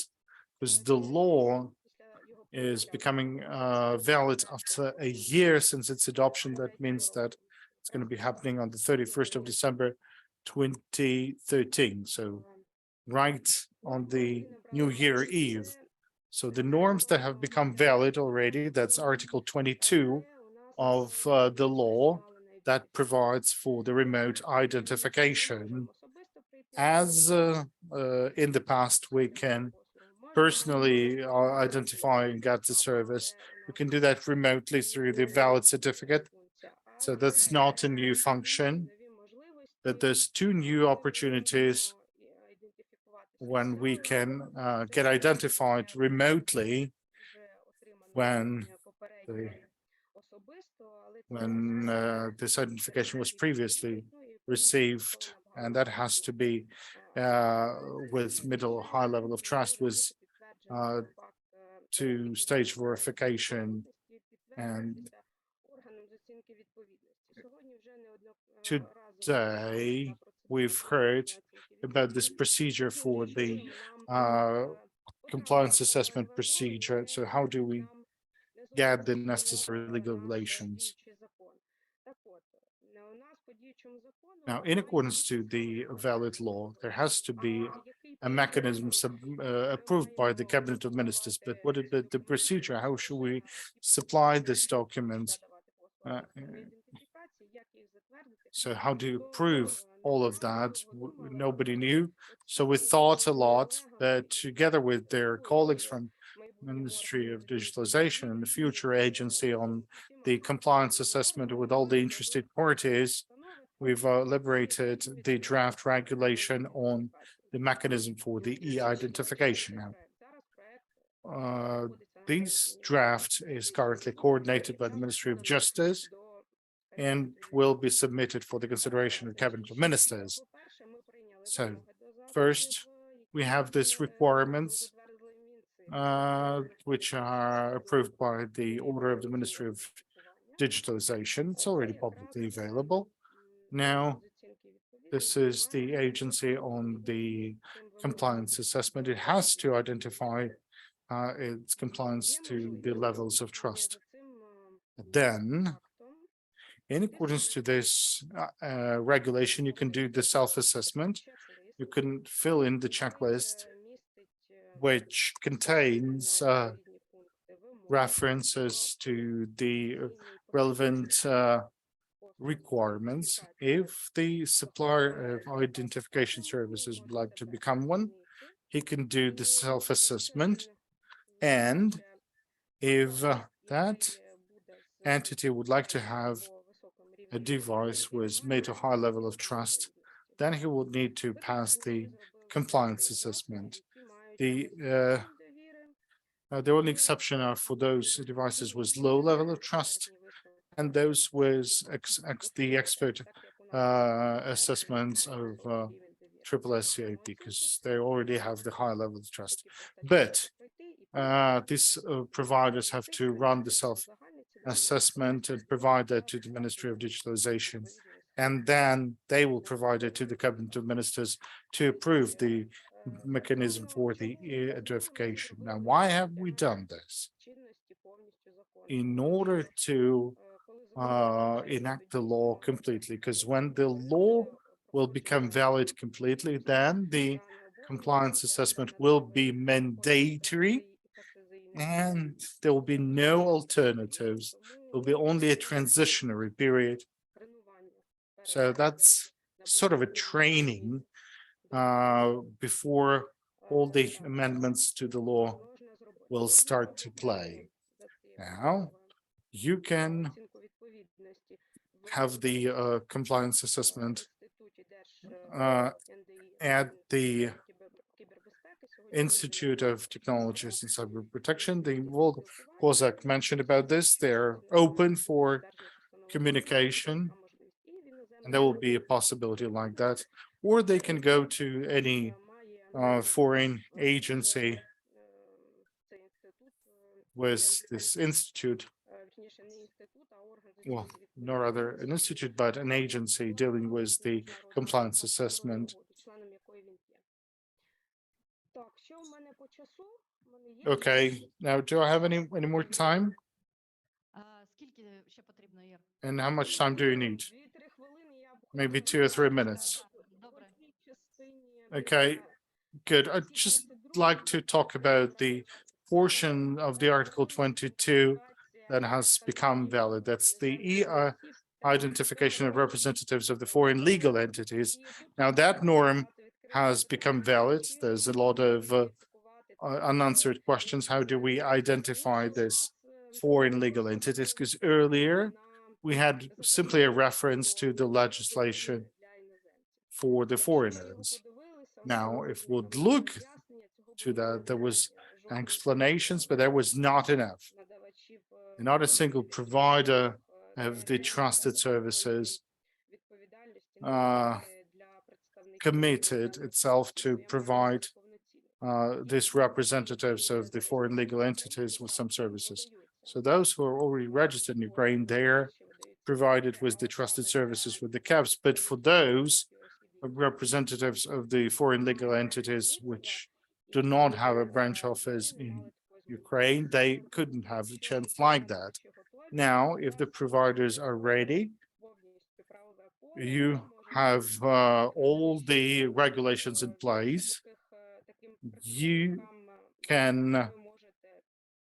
because the law is becoming valid after a year since its adoption. That means that it's going to be happening on the 31st of December 2013, so right on the New Year Eve. So the norms that have become valid already, that's Article 22 of the law that provides for the remote identification. As in the past, we can personally identify and get the service. We can do that remotely through the valid certificate. So that's not a new function, but there's two new opportunities when we can get identified remotely when this identification was previously received, and that has to be with middle or high level of trust, with two-stage verification. And today we've heard about this procedure for the compliance assessment procedure. So how do we get the necessary legal relations? Now, in accordance to the valid law, there has to be a mechanism approved by the Cabinet of Ministers. But what is the procedure? How should we supply this document? So how do you prove all of that? Nobody knew. So we thought a lot that together with their colleagues from Ministry of Digitalization and the future agency on the compliance assessment with all the interested parties, we've liberated the draft regulation on the mechanism for the e-identification. Now, this draft is currently coordinated by the Ministry of Justice and will be submitted for the consideration of Cabinet of Ministers. So first, we have these requirements which are approved by the order of the Ministry of Digitalization. It's already publicly available. Now, this is the agency on the compliance assessment. It has to identify its compliance to the levels of trust. Then, in accordance to this regulation, you can do the self-assessment. You can fill in the checklist, which contains references to the relevant requirements. If the supplier of identification services would like to become one, he can do the self-assessment. And if that entity would like to have a device with made a high level of trust, then he would need to pass the compliance assessment. The only exception are for those devices with low level of trust and those with the expert assessments of triple SCA because they already have the high level of trust. But these providers have to run the self-assessment and provide that to the Ministry of Digitalization. And then they will provide it to the Cabinet of Ministers to approve the mechanism for the identification. Now, why have we done this? In order to enact the law completely, because when the law will become valid completely, then the compliance assessment will be mandatory and there will be no alternatives. There will be only a transitionary period. So that's sort of a training before all the amendments to the law will start to play. Now, you can have the compliance assessment at the Institute of Technologies and Cyber Protection. The World COSAC mentioned about this. They're open for communication, and there will be a possibility like that. Or they can go to any foreign agency with this institute. Well, no rather an institute, but an agency dealing with the compliance assessment. Okay, now do I have any more time? And how much time do you need? Maybe 2 or 3 minutes. Okay, good. I'd just like to talk about the portion of the Article 22 that has become valid. That's the identification of representatives of the foreign legal entities. Now that norm has become valid. There's a lot of unanswered questions. How do we identify this foreign legal entities? Because earlier we had simply a reference to the legislation for the foreigners. Now, if we'd look to that, there was explanations, but there was not enough. Not a single provider of the trusted services committed itself to provide these representatives of the foreign legal entities with some services. So those who are already registered in Ukraine, they're provided with the trusted services with the caps. But for those representatives of the foreign legal entities which do not have a branch office in Ukraine, they couldn't have a chance like that. Now, if the providers are ready you have all the regulations in place. You can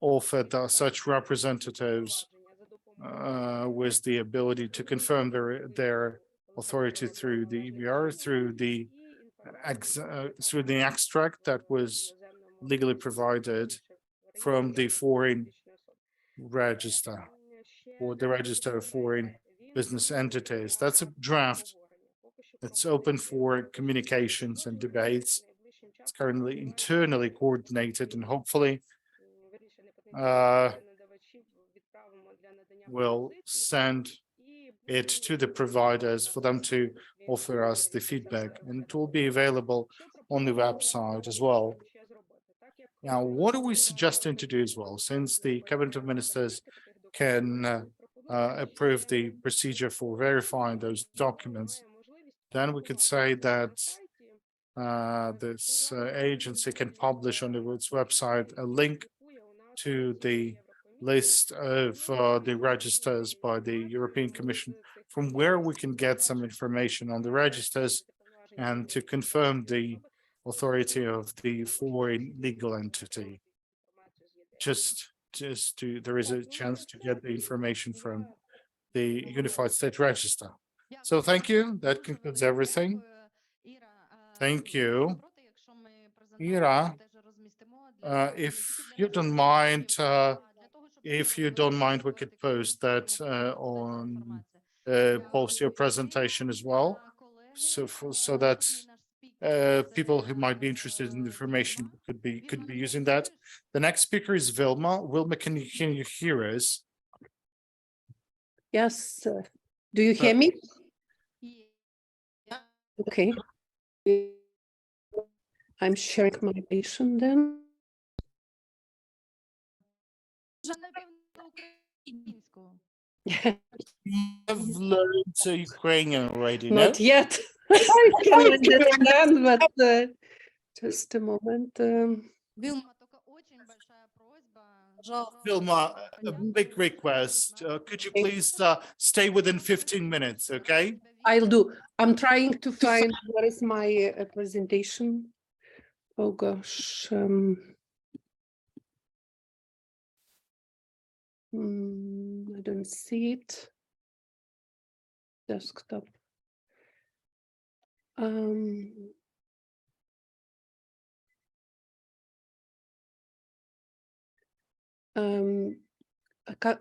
offer such representatives with the ability to confirm their authority through the EBR, through the extract that was legally provided from the foreign register or the register of foreign business entities. That's a draft. It's open for communications and debates. It's currently internally coordinated, and hopefully we'll send it to the providers for them to offer us the feedback, and it will be available on the website as well. Now, what are we suggesting to do as well? Since the Cabinet of Ministers can approve the procedure for verifying those documents, then we could say that this agency can publish on its website a link to the list of the registers by the European Commission, from where we can get some information on the registers and to confirm the authority of the foreign legal entity. Just to, there is a chance to get the information from the Unified State Register. So thank you. That concludes everything. Thank you. Ira, if you don't mind, we could post that on post your presentation as well, so that people who might be interested in the information could be using that. The next speaker is Vilma. Vilma, can you hear us? Yes. Do you hear me? Okay. I'm sharing my patient then. I've learned Ukrainian already. Not No? yet. I can understand, but just a moment. Vilma, a big request. Could you please stay within 15 minutes, okay? I'll do. I'm trying to find where is my presentation. Oh gosh. I don't see it. Desktop.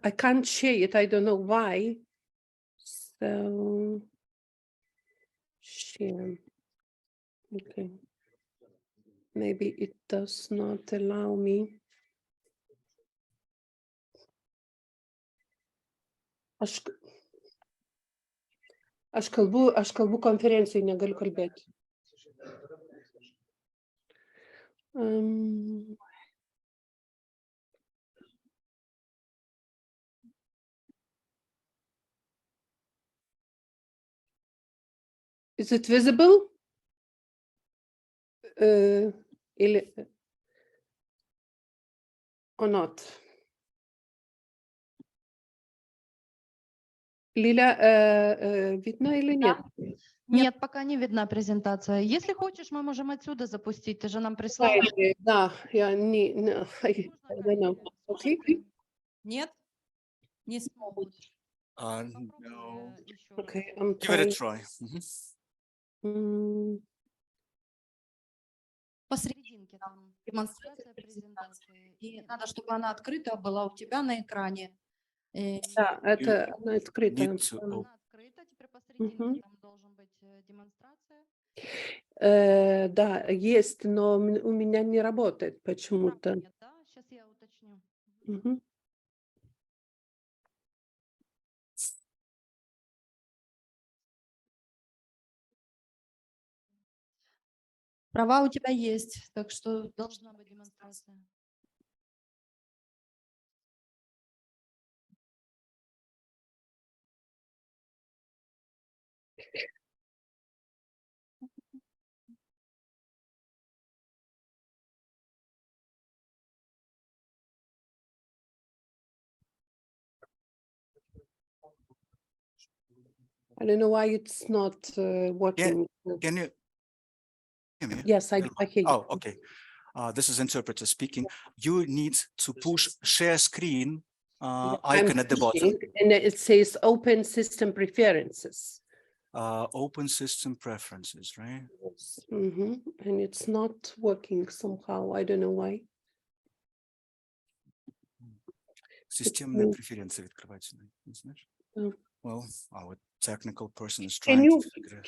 I can't share it. I don't know why. So share. Okay. Maybe it does not allow me. Aš kalbu konferencijai, negaliu kalbėti. Is it visible? Or not? Лиля, видно или нет? Нет, пока не видна презентация. Если хочешь, мы можем отсюда запустить. Ты же нам прислала. Да, я не, I don't know. Okay. Нет? Не смогут. No. Okay, I'm Give it a trying. try. Посерединке там демонстрация презентации. И надо, чтобы она открыта была у тебя на экране. Да, это она открыта. Need to open. Она открыта, теперь посерединке там должен быть демонстрация. Да, есть, но у меня не работает почему-то. Да, сейчас я уточню. Права у тебя есть, так что должна быть демонстрация. I don't know why it's not working. Can you hear me? Yes, I hear you. Oh, okay. This is interpreter speaking. You need to push share screen I'm icon at the bottom. pushing, and it says open system preferences. Open system preferences, right? And it's not working somehow. I don't know why. Системные преференции відкриваються, не знаєш? Well, our technical person is Can trying you to figure it.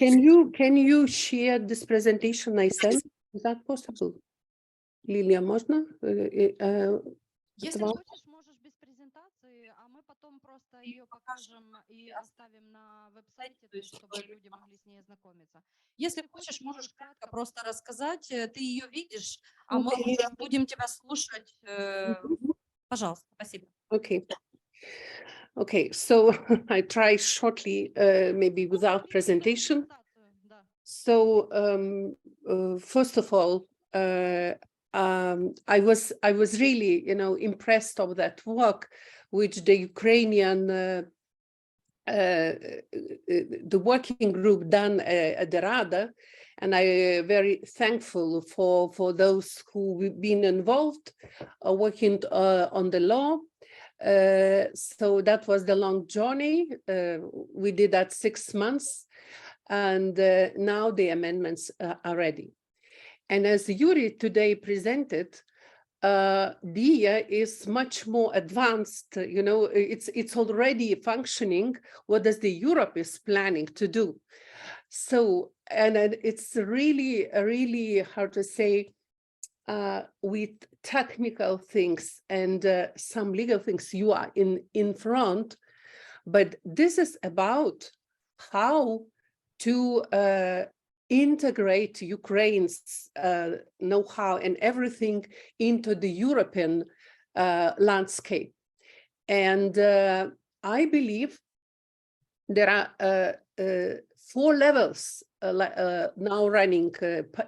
can you share this presentation I sent? Is that possible? Лилия, можно? Если хочешь, можешь без презентации, а мы потом просто ее покажем и оставим на веб-сайте, то есть чтобы люди могли с ней ознакомиться. Если хочешь, можешь кратко просто рассказать, ты ее видишь, а мы уже будем тебя слушать. Пожалуйста, спасибо. Okay. Okay, so I try shortly, maybe without presentation. So first of all, I was really, impressed of that work which the Ukrainian the working group done at the Rada, and I very thankful for those who been involved working on the law. So that was the long journey. We did that 6 months, and now the amendments are ready. And as Yuri today presented, DIA is much more advanced. It's already functioning. What does the Europe is planning to do? So, and it's really hard to say, with technical things and some legal things, you are in front, but this is about how to integrate Ukraine's know-how and everything into the European landscape. And I believe there are 4 levels now running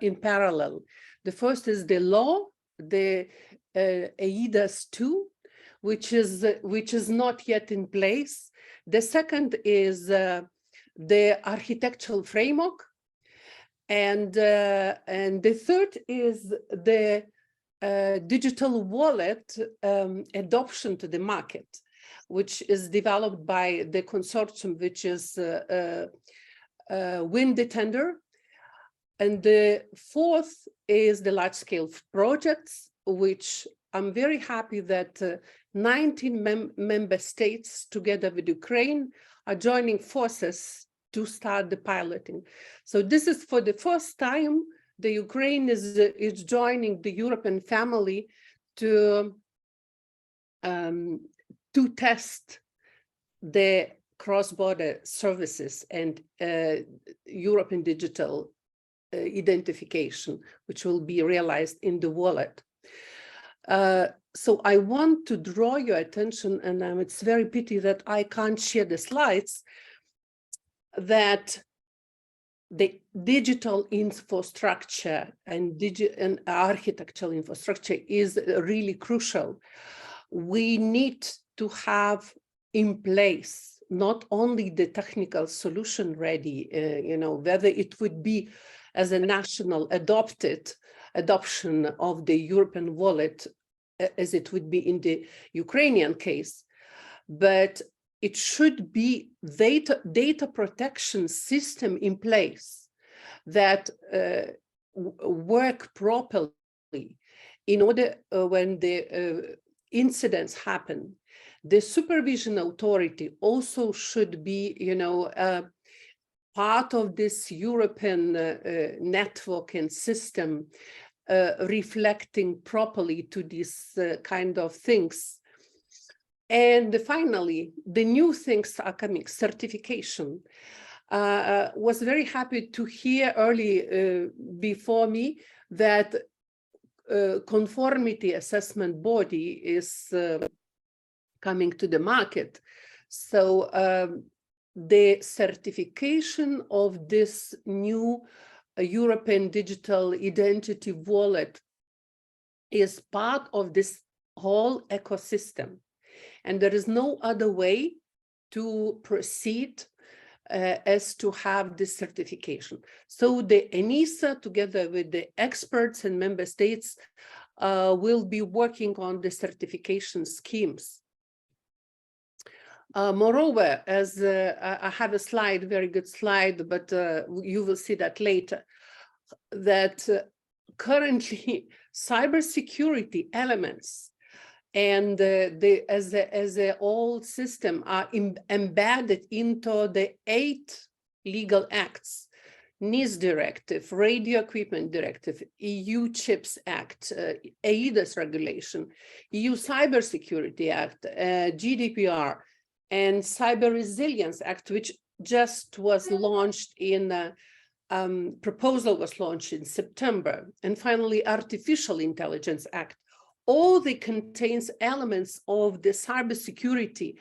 in parallel. The first is the law, the AIDAS 2, which is not yet in place. The second is the architectural framework, and the third is the digital wallet adoption to the market, which is developed by the consortium, which is win the tender. And the fourth is the large-scale projects, which I'm very happy that 19 member states, together with Ukraine, are joining forces to start the piloting. So this is for the first time the Ukraine is joining the European family to test the cross-border services and European digital identification, which will be realized in the wallet. So I want to draw your attention, and it's very pity that I can't share the slides, that the digital infrastructure and architectural infrastructure is really crucial. We need to have in place not only the technical solution ready, whether it would be as a national adoption of the European wallet, as it would be in the Ukrainian case, but it should be data protection system in place that work properly in order when the incidents happen. The supervision authority also should be, part of this European network and system, reflecting properly to these kind of things. And finally, the new things are coming, certification. Was very happy to hear early before me that conformity assessment body is coming to the market. So the certification of this new European digital identity wallet is part of this whole ecosystem. And there is no other way to proceed as to have this certification. So the ENISA, together with the experts and member states, will be working on the certification schemes. Moreover, as I have a slide, very good slide, but you will see that later, that currently cybersecurity elements and as a old system are embedded into the 8 legal acts: NIS Directive, Radio Equipment Directive, EU Chips Act, EIDAS Regulation, EU Cybersecurity Act, GDPR, and Cyber Resilience Act, which just was launched in proposal was launched in September, and finally Artificial Intelligence Act. All they contains elements of the cybersecurity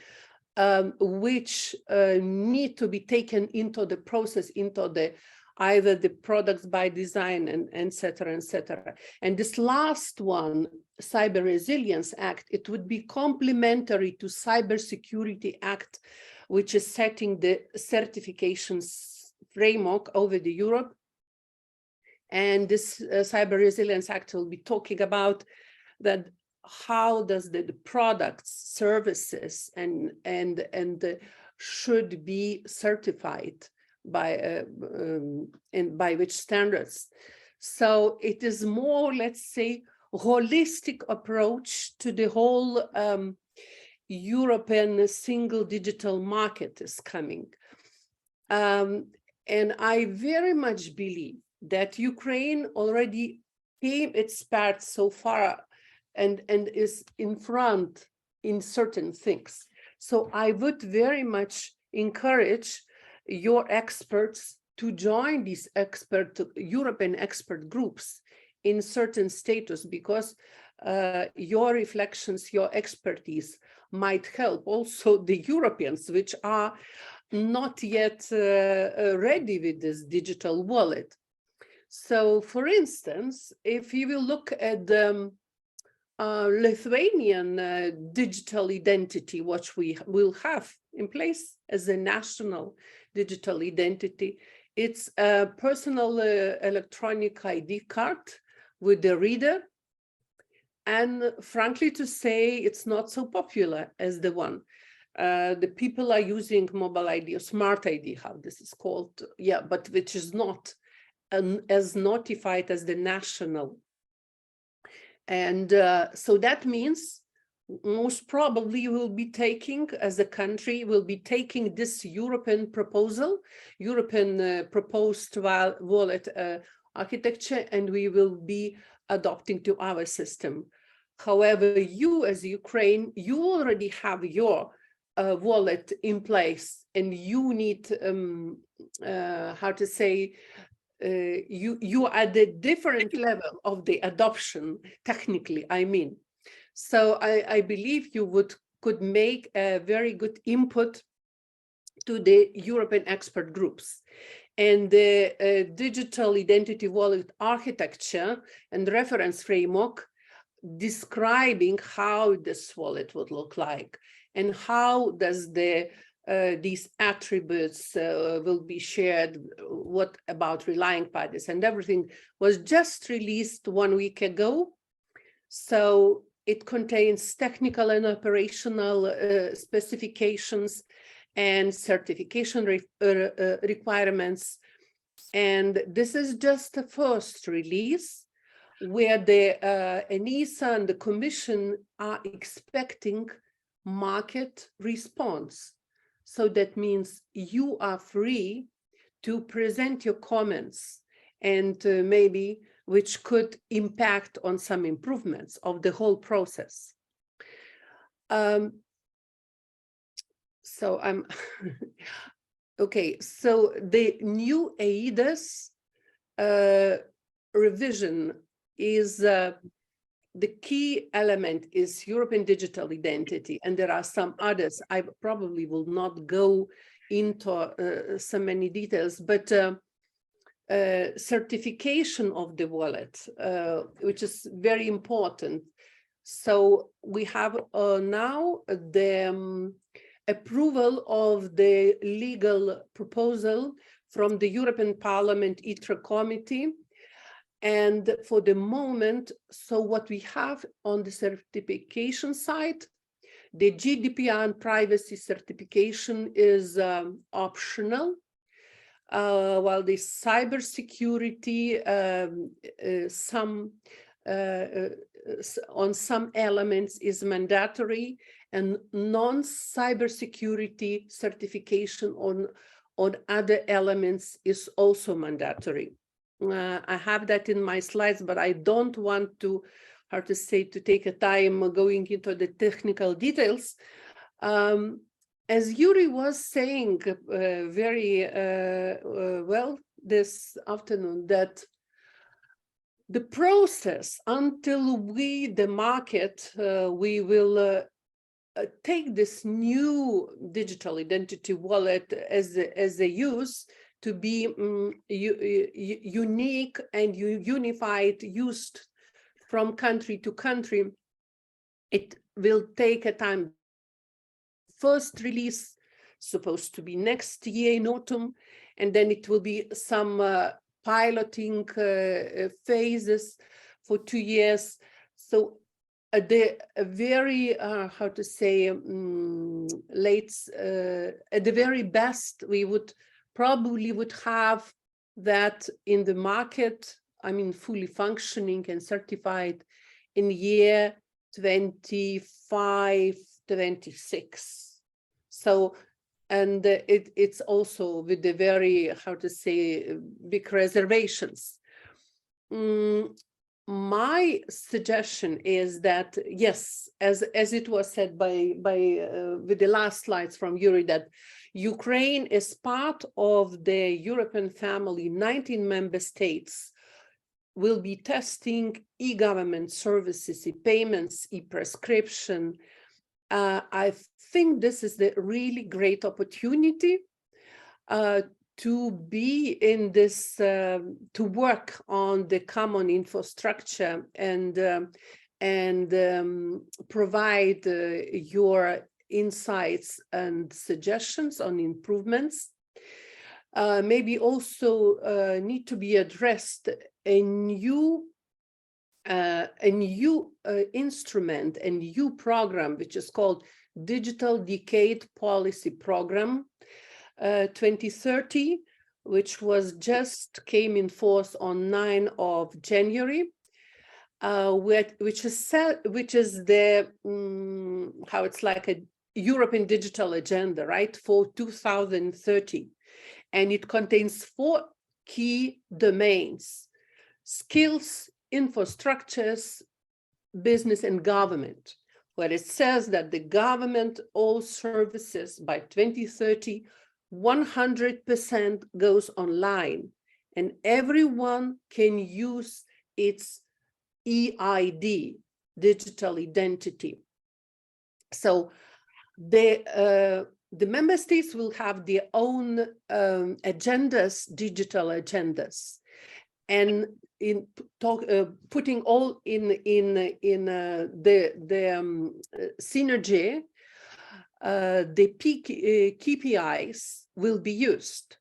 which need to be taken into the process, into the either the products by design and et cetera, et cetera. And this last one, Cyber Resilience Act, it would be complementary to Cybersecurity Act, which is setting the certifications framework over the Europe. And this Cyber Resilience Act will be talking about that how does the products, services, and should be certified by and by which standards. So it is more, let's say, holistic approach to the whole European single digital market is coming. And I very much believe that Ukraine already came its part so far and is in front in certain things. So I would very much encourage your experts to join these European expert groups in certain status, because your reflections, your expertise might help also the Europeans, which are not yet ready with this digital wallet. So, for instance, if you will look at the Lithuanian digital identity, which we will have in place as a national digital identity, it's a personal electronic ID card with the reader. And frankly to say, it's not so popular as the one. The people are using mobile ID or smart ID, how this is called, yeah, but which is not as notified as the national. And so that means most probably we'll be taking, as a country, we'll be taking this European proposal, European proposed wallet architecture, and we will be adopting to our system. However, you as Ukraine, you already have your wallet in place, and you need, how to say, you are at a different level of the adoption, technically, I mean. So I believe you could make a very good input to the European expert groups. And the digital identity wallet architecture and reference framework describing how this wallet would look like and how does these attributes will be shared, what about relying parties, and everything was just released 1 week ago. So it contains technical and operational specifications and certification requirements. And this is just the first release where the ENISA and the Commission are expecting market response. So that means you are free to present your comments and maybe which could impact on some improvements of the whole process. So I'm okay. So the new EIDAS revision is the key element is European digital identity, and there are some others. I probably will not go into so many details, but certification of the wallet, which is very important. So we have now the approval of the legal proposal from the European Parliament ITRE committee. And for the moment, so what we have on the certification side, the GDPR and privacy certification is optional, while the cybersecurity on some elements is mandatory, and non-cybersecurity certification on other elements is also mandatory. I have that in my slides, but I don't want to, to take a time going into the technical details. As Yuri was saying very well this afternoon, that the process until the market, we will take this new digital identity wallet as a use to be unique and unified, used from country to country. It will take a time. First release supposed to be next year in autumn, and then it will be some piloting phases for 2 years. So at the very at the very best, we would probably have that in the market, I mean, fully functioning and certified in year 25, 26. So, and it's also with the very, big reservations. My suggestion is that, yes, as it was said with the last slides from Yuri, that Ukraine is part of the European family. 19 member states will be testing e-government services, e-payments, e-prescription. I think this is the really great opportunity to be in this, to work on the common infrastructure and provide your insights and suggestions on improvements. Maybe also need to be addressed a new instrument, a new program, which is called Digital Decade Policy Program 2030, which was just came in force on 9 of January, which is the how it's like a European digital agenda, right, for 2030, and it contains 4 key domains: skills, infrastructures, business, and government, where it says that the government, all services by 2030, 100% goes online, and everyone can use its EID, digital identity. So the member states will have their own agendas, digital agendas, and in putting all in the synergy, the KPIs will be used.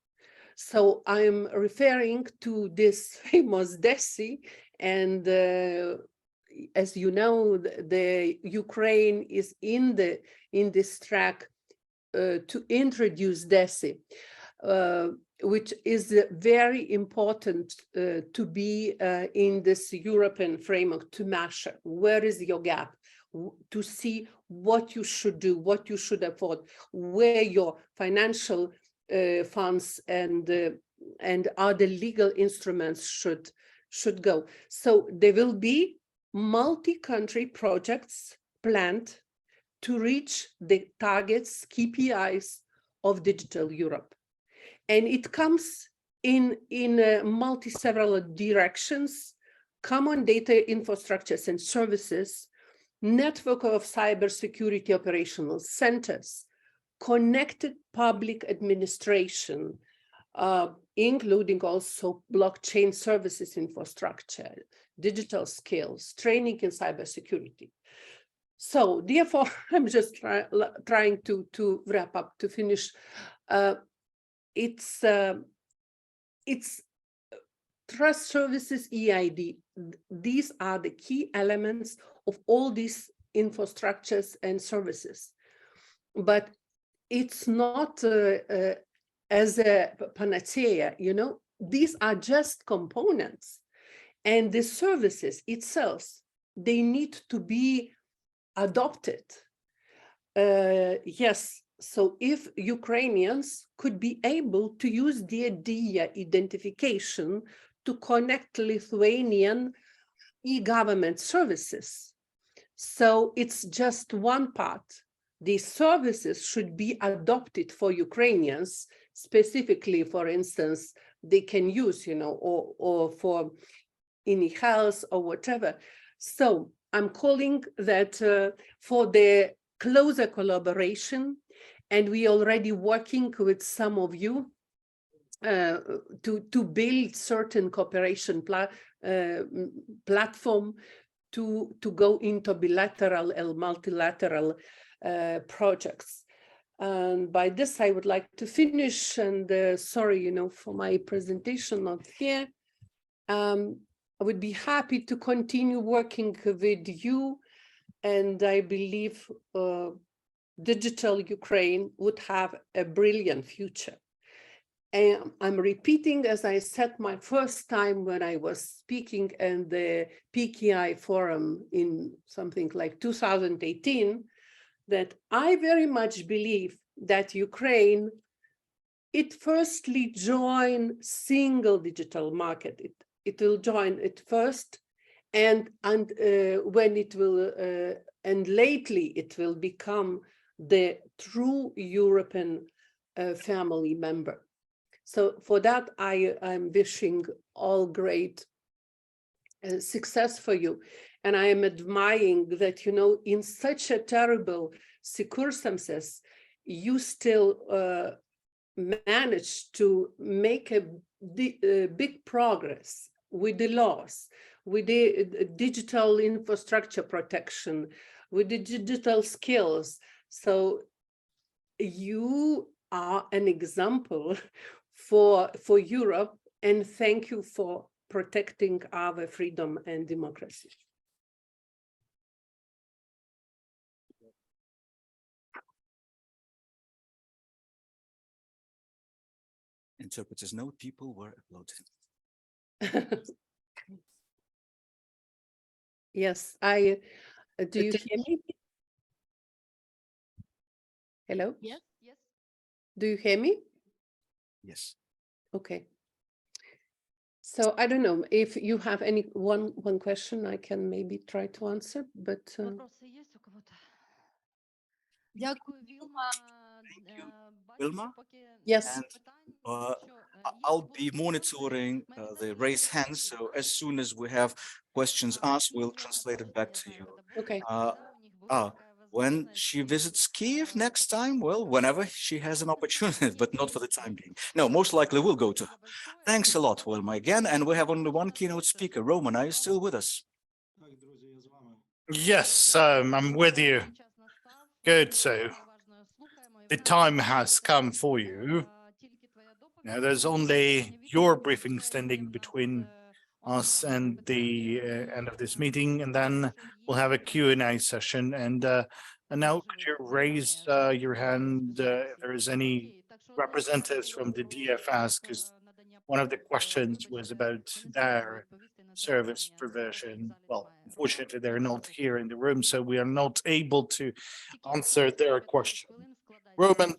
So I'm referring to this famous DESI, and as you know, the Ukraine is in this track to introduce DESI, which is very important to be in this European framework, to measure where is your gap, to see what you should do, what you should afford, where your financial funds and other legal instruments should go. So there will be multi-country projects planned to reach the targets, KPIs of Digital Europe. And it comes in several directions: common data infrastructures and services, network of cybersecurity operational centers, connected public administration, including also blockchain services infrastructure, digital skills, training in cybersecurity. So therefore, I'm just trying to wrap up, to finish. It's trust services EID. These are the key elements of all these infrastructures and services. But it's not as a panacea, you know, these are just components. And the services itself, they need to be adopted. Yes, so if Ukrainians could be able to use the DIA identification to connect Lithuanian e-government services. So it's just one part. These services should be adopted for Ukrainians, specifically, for instance, they can use, you know, or for any health or whatever. So I'm calling that for the closer collaboration, and we already working with some of you to build certain cooperation platform to go into bilateral and multilateral projects. And by this, I would like to finish. And sorry, you know, for my presentation not here. I would be happy to continue working with you, and I believe digital Ukraine would have a brilliant future. And I'm repeating, as I said my first time when I was speaking in the PKI Forum in something like 2018, that I very much believe that Ukraine, it firstly join single digital market. It will join it first, and when it will, and lately it will become the true European family member. So for that, I'm wishing all great success for you. And I am admiring that, you know, in such a terrible circumstances, you still managed to make a big progress with the laws, with the digital infrastructure protection, with the digital skills. So you are an example for Europe, and thank you for protecting our freedom and democracy. Interpreters note, people were uploaded. Yes, do you hear me? Hello? Yes, yes. Do you hear me? Yes. Okay. So I don't know if you have any one question I can maybe try to answer, but Вопросы есть у кого-то? Дякую, Вілма. Wilma. Yes. And I'll be monitoring the raised hands. So as soon as we have questions asked, we'll translate it back to you. Okay. When she visits Kiev next time, well, whenever she has an opportunity, but not for the time being. No, most likely we'll go to her. Thanks a lot, Wilma, again. And we have only one keynote speaker. Roman, are you still with us? Yes, I'm with you. Good. So the time has come for you. Now, there's only your briefing standing between us and the end of this meeting, and then we'll have a Q&A session. And now, could you raise your hand if there is any representatives from the DFS, because one of the questions was about their service provision. Well, unfortunately, they're not here in the room, so we are not able to answer their question. Roman,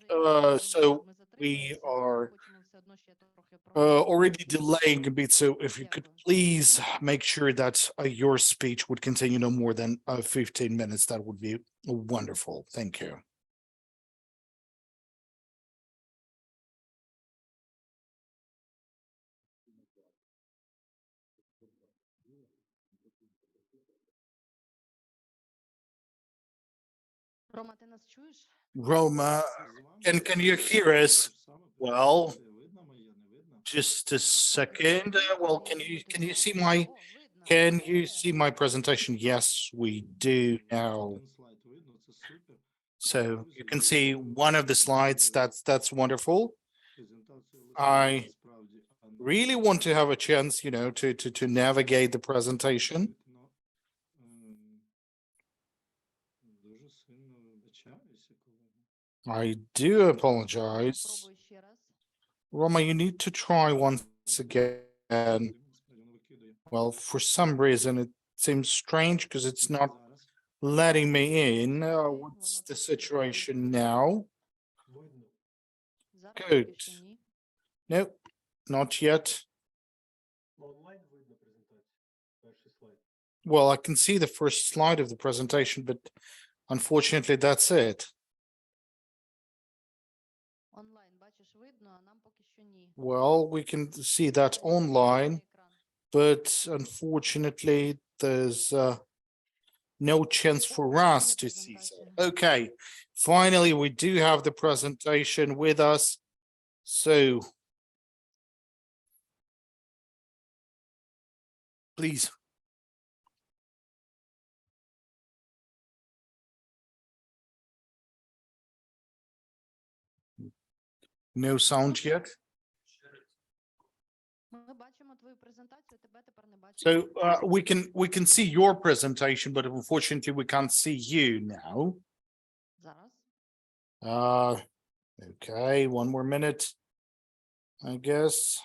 so we are already delaying a bit, so if you could please make sure that your speech would continue no more than 15 minutes, that would be wonderful. Thank you. Рома, ти нас чуєш? Roma, can you hear us? Well, just a second. Well, can you see my presentation? Yes, we do now. So you can see one of the slides. That's wonderful. I really want to have a chance, to navigate the presentation. I do apologize. Roma, you need to try once again. Well, for some reason, it seems strange because it's not letting me in. What's the situation now? Good. Nope, not yet. Well, I can see the first slide of the presentation, but unfortunately, that's it. Well, we can see that online, but unfortunately, there's no chance for us to see so. Okay, finally, we do have the presentation with us. So please. No sound yet. So we can see your presentation, but unfortunately we can't see you now. Okay, one more minute, I guess.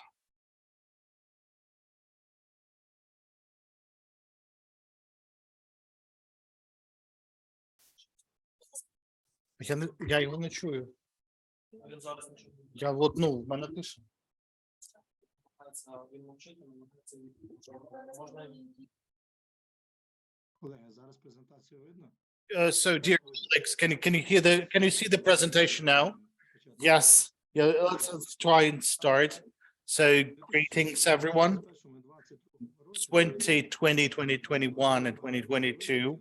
Я його не чую. Я в мене пише. So, dear colleagues, can you see the presentation now? Yes. Yeah, let's try and start. So, greetings, everyone. 2020, 2021, and 2022.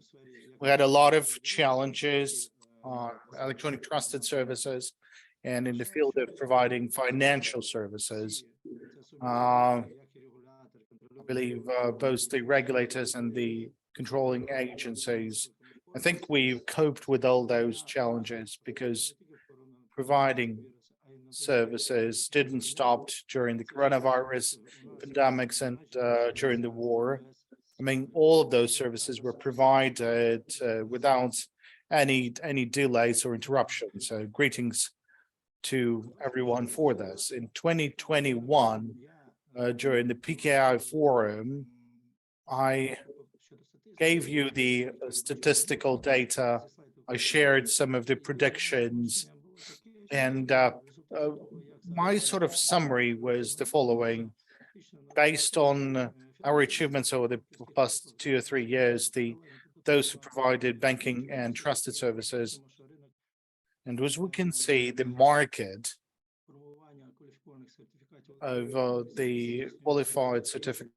We had a lot of challenges on electronic trusted services and in the field of providing financial services. I believe both the regulators and the controlling agencies, I think we coped with all those challenges because providing services didn't stop during the coronavirus pandemics and during the war. I mean, all of those services were provided without any delays or interruptions. So greetings to everyone for this. In 2021, during the PKI Forum, I gave you the statistical data. I shared some of the predictions, and my sort of summary was the following. Based on our achievements over the past 2 or 3 years, those who provided banking and trusted services, and as we can see, the market of the qualified certificate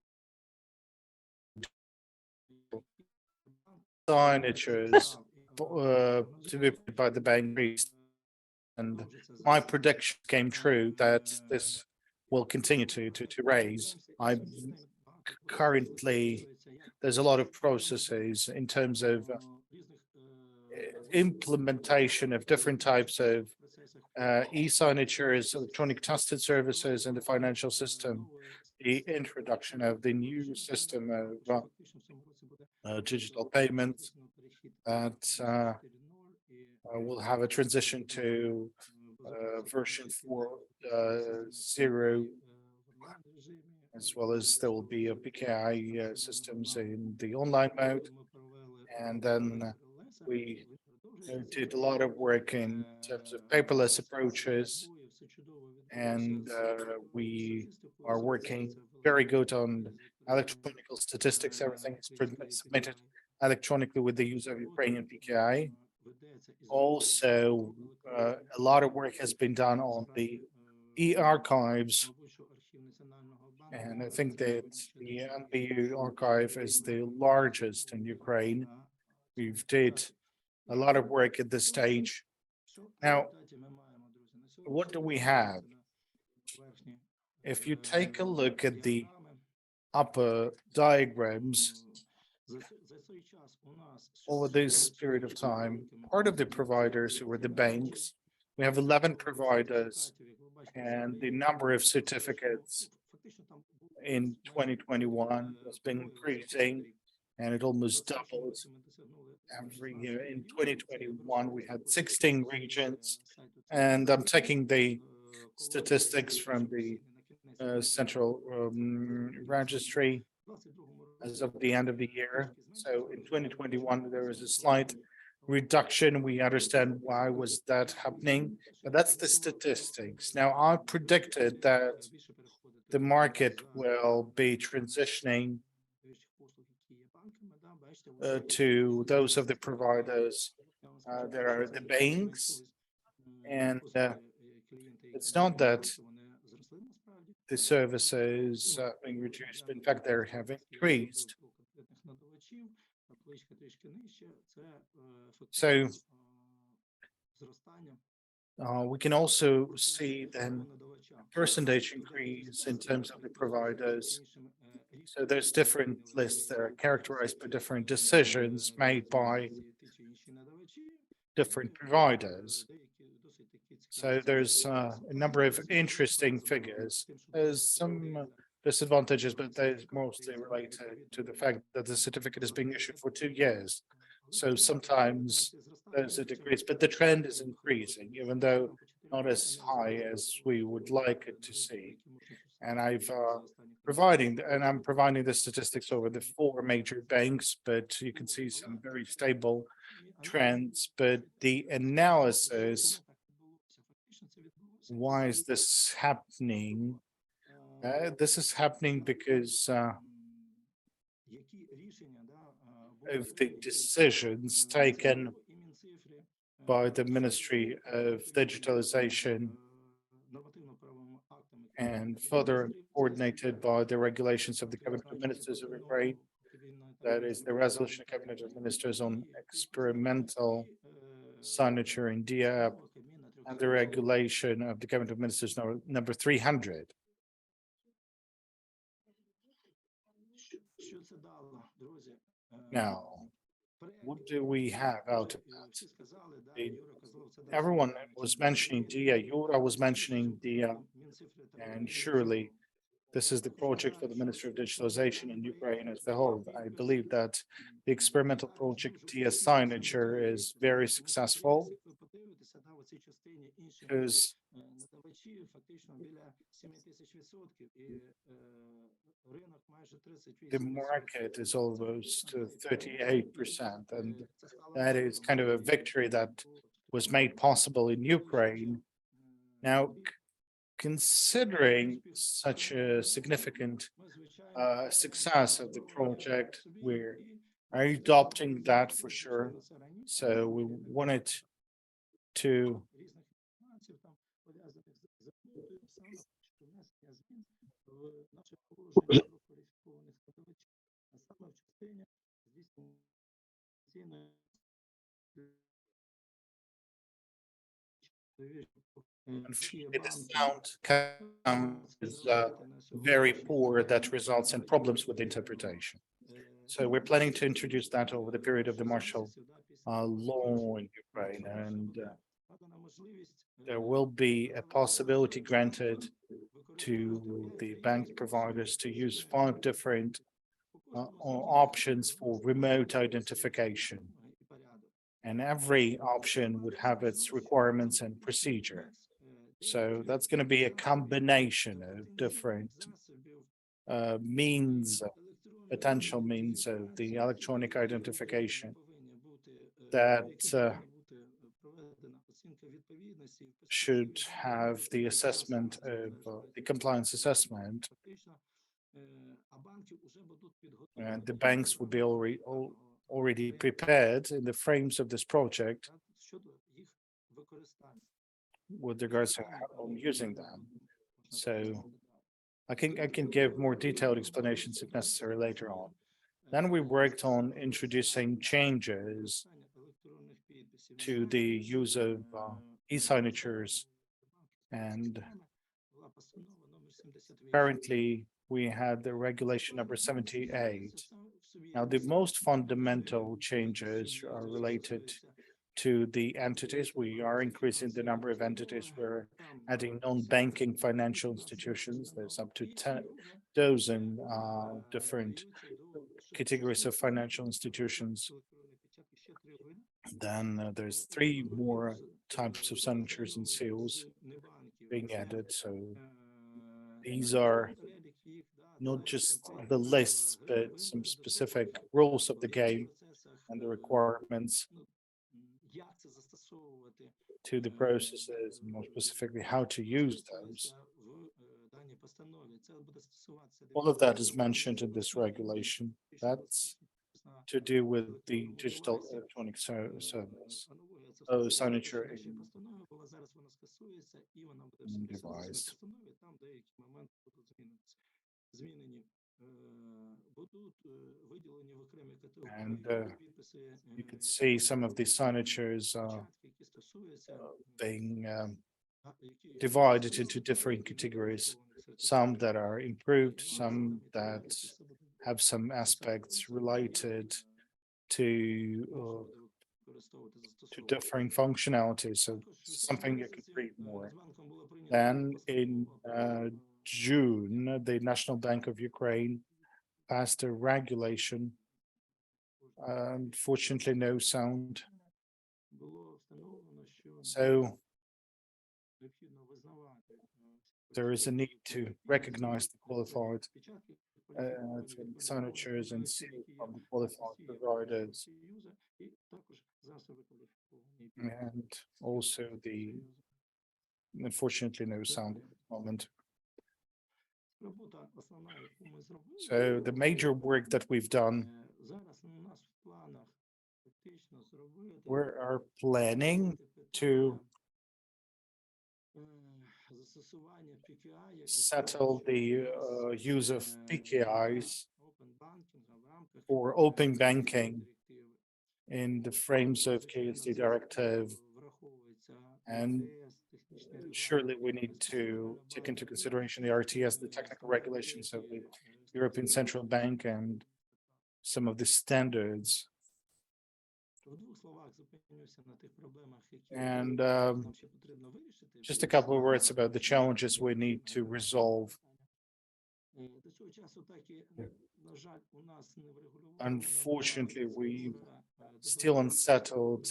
signatures to be paid by the bank increased, and my prediction came true that this will continue to raise. Currently, there's a lot of processes in terms of implementation of different types of e-signatures, electronic trusted services in the financial system, the introduction of the new system of digital payments that will have a transition to version 4.0, as well as there will be a PKI systems in the online mode. And then we did a lot of work in terms of paperless approaches, and we are working very good on electronic statistics. Everything is submitted electronically with the use of Ukrainian PKI. Also, a lot of work has been done on the e-archives, and I think that the NBU archive is the largest in Ukraine. We've did a lot of work at this stage. Now, what do we have? If you take a look at the upper diagrams, over this period of time, part of the providers who were the banks, we have 11 providers, and the number of certificates in 2021 has been increasing, and it almost doubled every year. In 2021, we had 16 regions, and I'm taking the statistics from the central registry as of the end of the year. So in 2021, there was a slight reduction. We understand why was that happening, but that's the statistics. Now, I predicted that the market will be transitioning to those of the providers that are the banks, and it's not that the services being reduced, but in fact, they have increased. So we can also see then a percentage increase in terms of the providers. So there's different lists that are characterized by different decisions made by different providers. So there's a number of interesting figures. There's some disadvantages, but they're mostly related to the fact that the certificate is being issued for 2 years. So sometimes there's a decrease, but the trend is increasing, even though not as high as we would like it to see. And I'm providing the statistics over the 4 major banks, but you can see some very stable trends. But the analysis, why is this happening? This is happening because of the decisions taken by the Ministry of Digitalization and further coordinated by the regulations of the Cabinet of Ministers of Ukraine. That is the resolution of Cabinet of Ministers on experimental signature in DIA app and the regulation of the Cabinet of Ministers number 300. Now, what do we have out of that? Everyone was mentioning DIA, Yura was mentioning DIA, and surely this is the project for the Ministry of Digitalization in Ukraine as a whole. I believe that the experimental project DIA signature is very successful because the market is almost 38%, and that is kind of a victory that was made possible in Ukraine. Now, considering such a significant success of the project, we're adopting that for sure. So we wanted to the sound is very poor, that results in problems with interpretation. So we're planning to introduce that over the period of the martial law in Ukraine, and there will be a possibility granted to the bank providers to use 5 different options for remote identification. And every option would have its requirements and procedure. So that's going to be a combination of different potential means of the electronic identification that should have the assessment of the compliance assessment, and the banks would be already prepared in the frames of this project with regards to how I'm using them. So I can give more detailed explanations if necessary later on. Then we worked on introducing changes to the use of e-signatures, and currently we had the regulation number 78 Now, the most fundamental changes are related to the entities. We are increasing the number of entities. We're adding non-banking financial institutions. There's up to 10 dozen different categories of financial institutions. Then there's 3 more types of signatures and seals being added. So these are not just the lists, but some specific rules of the game and the requirements to the processes, and more specifically how to use those. All of that is mentioned in this regulation. That's to do with the digital electronic service, signature in device. And you could see some of these signatures being divided into different categories, some that are improved, some that have some aspects related to differing functionalities. So something you could read more. Then in June, the National Bank of Ukraine passed a regulation. Unfortunately, no sound. So there is a need to recognize the qualified signatures and seal from the qualified providers, and also the unfortunately no sound at the moment. So the major work that we've done, we are planning to settle the use of PKIs for open banking in the frames of KSD directive, and surely we need to take into consideration the RTS, the technical regulations of the European Central Bank, and some of the standards. And just a couple of words about the challenges we need to resolve. Unfortunately, we still unsettled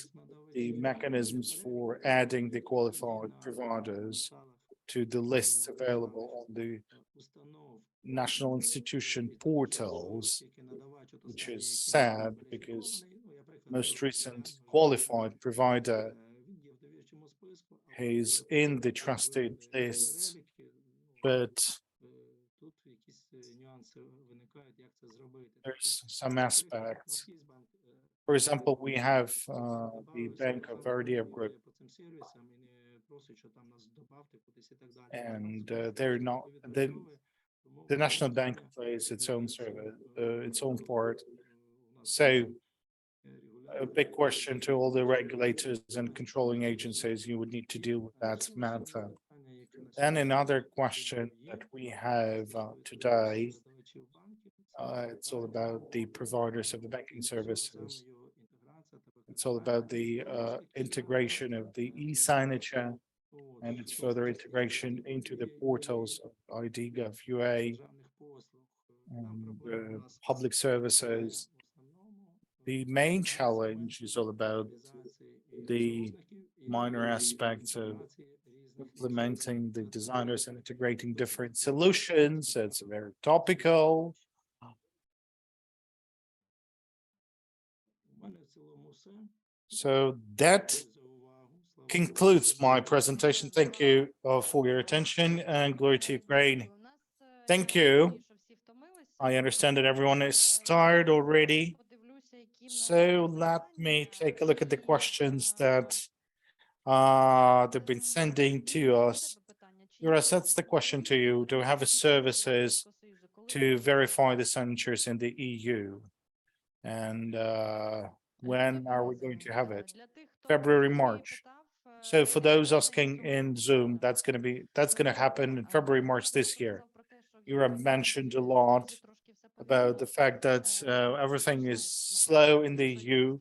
the mechanisms for adding the qualified providers to the lists available on the national institution portals, which is sad because most recent qualified provider is in the trusted lists, but there's some aspects. For example, we have the Bank of Verdia Group, and they're not, the National Bank plays its own service, its own part. So a big question to all the regulators and controlling agencies, you would need to deal with that matter. And another question that we have today, it's all about the providers of the banking services. It's all about the integration of the e-signature and its further integration into the portals of ID.gov UA and public services. The main challenge is all about the minor aspects of implementing the designers and integrating different solutions. It's very topical. So that concludes my presentation. Thank you for your attention, and glory to Ukraine. Thank you. I understand that everyone is tired already. So let me take a look at the questions that they've been sending to us. Yuras, that's the question to you. Do we have services to verify the signatures in the EU? And when are we going to have it? February, March. So for those asking in Zoom, that's going to happen in February, March this year. Yura mentioned a lot about the fact that everything is slow in the EU.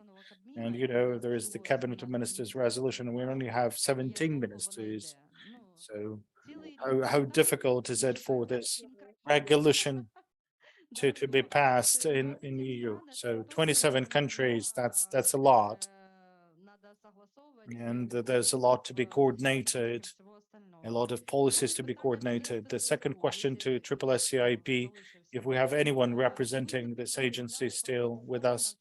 And, there is the Cabinet of Ministers resolution, and we only have 17 ministers. So how difficult is it for this regulation to be passed in EU? So 27 countries, that's a lot. And there's a lot to be coordinated, a lot of policies to be coordinated. The second question to SSCIP, if we have anyone representing this agency still with us,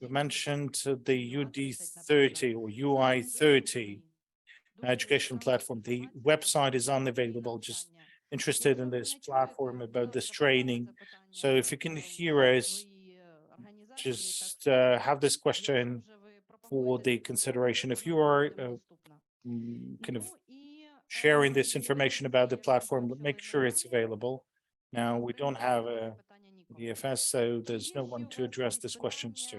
we mentioned the UD30 or UI30 education platform. The website is unavailable, just interested in this platform about this training. So if you can hear us, just have this question for the consideration. If you are kind of sharing this information about the platform, but make sure it's available. Now, we don't have a DFS, so there's no one to address these questions to.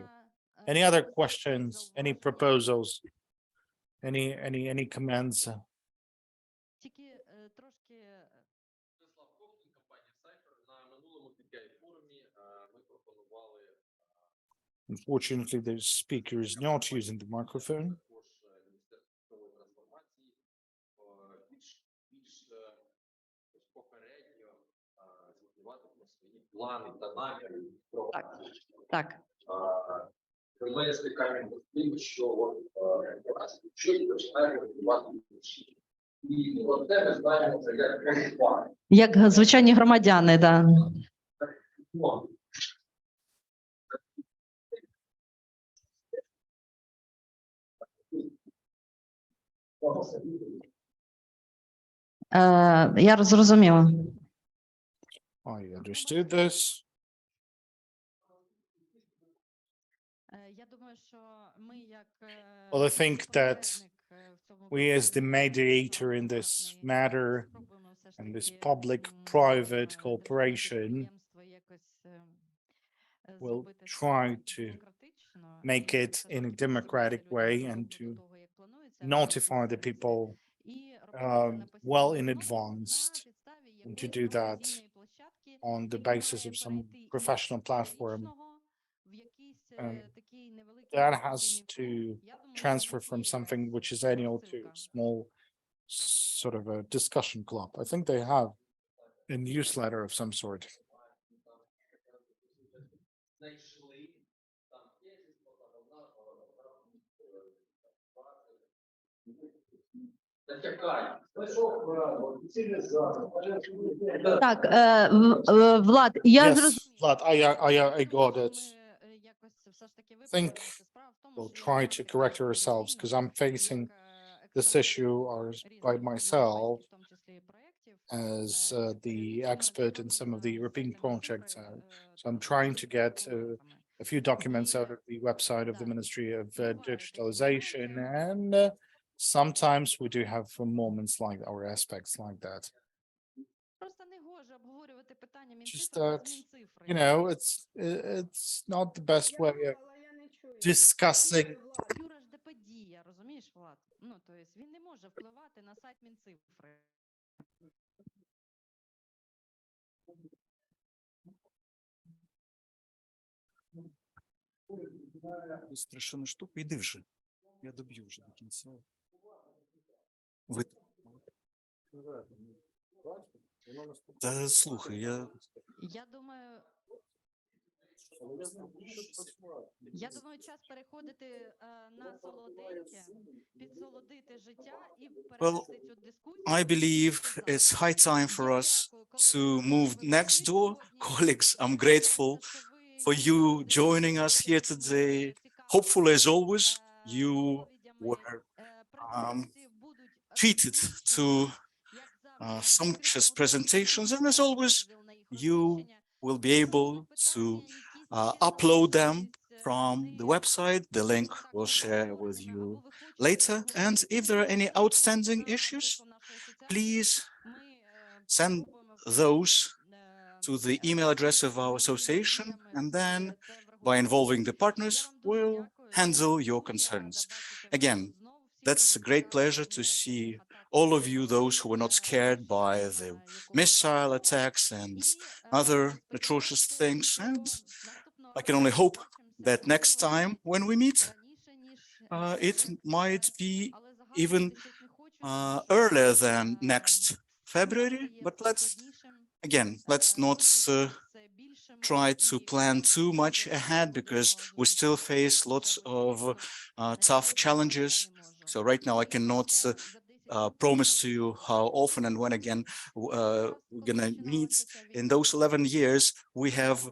Any other questions, any proposals, any comments? Unfortunately, the speaker is not using the microphone. Так. Ми стикаємося з тим, що щось починає відбувати. І от це ми знаємо, це як план. Як звичайні громадяни, да. Я зрозуміла. I understood this. Я думаю, що ми як Well, I think that we as the mediator in this matter and this public-private cooperation will try to make it in a democratic way and to notify the people well in advance, and to do that on the basis of some professional platform. That has to transfer from something which is annual to small sort of a discussion club. I think they have a newsletter of some sort. Так, Влад, я Yes, Vlad, I got it. Think we'll try to correct ourselves because I'm facing this issue by myself as the expert in some of the European projects. So I'm trying to get a few documents out of the website of the Ministry of Digitalization, and sometimes we do have moments like or aspects like that. Just that, it's not the best way of discussing. Юра ж ДП-дія, розумієш, Влад? Ну, то есть він не може впливати на сайт Мінцифри. Страшна штука, іди вже. Я доб'ю вже до кінця. Ви... Та слухай, Я думаю, час переходити на солоденьке, підсолодити життя і перенести цю дискусію. I believe it's high time for us to move next door. Colleagues, I'm grateful for you joining us here today. Hopefully, as always, you were treated to sumptuous presentations, and as always, you will be able to upload them from the website. The link we'll share with you later. And if there are any outstanding issues, please send those to the email address of our association, and then by involving the partners, we'll handle your concerns. Again, that's a great pleasure to see all of you, those who were not scared by the missile attacks and other atrocious things. And I can only hope that next time when we meet, it might be even earlier than next February. But let's not try to plan too much ahead, because we still face lots of tough challenges. So right now I cannot promise to you how often and when again we're gonna meet. In those 11 years, we have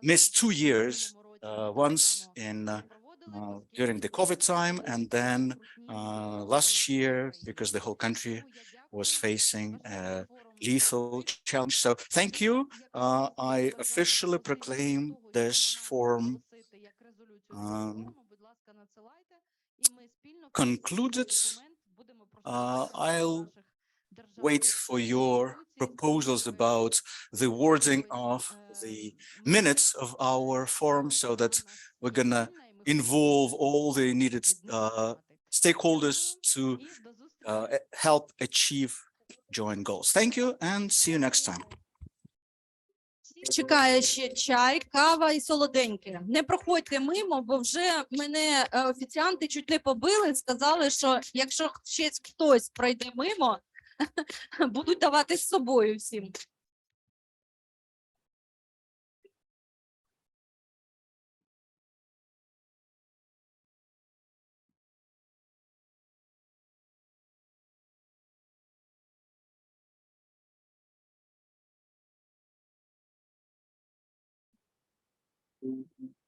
missed 2 years, once during the COVID time, and then last year because the whole country was facing a lethal challenge. So thank you. I officially proclaim this forum concluded. I'll wait for your proposals about the wording of the minutes of our forum, so that we're gonna involve all the needed stakeholders to help achieve joint goals. Thank you and see you next time. Чекає ще чай, кава і солоденьке. Не проходьте мимо, бо вже мене офіціанти чуть не побили, сказали, що якщо ще хтось пройде мимо, будуть давати з собою всім. Mhm.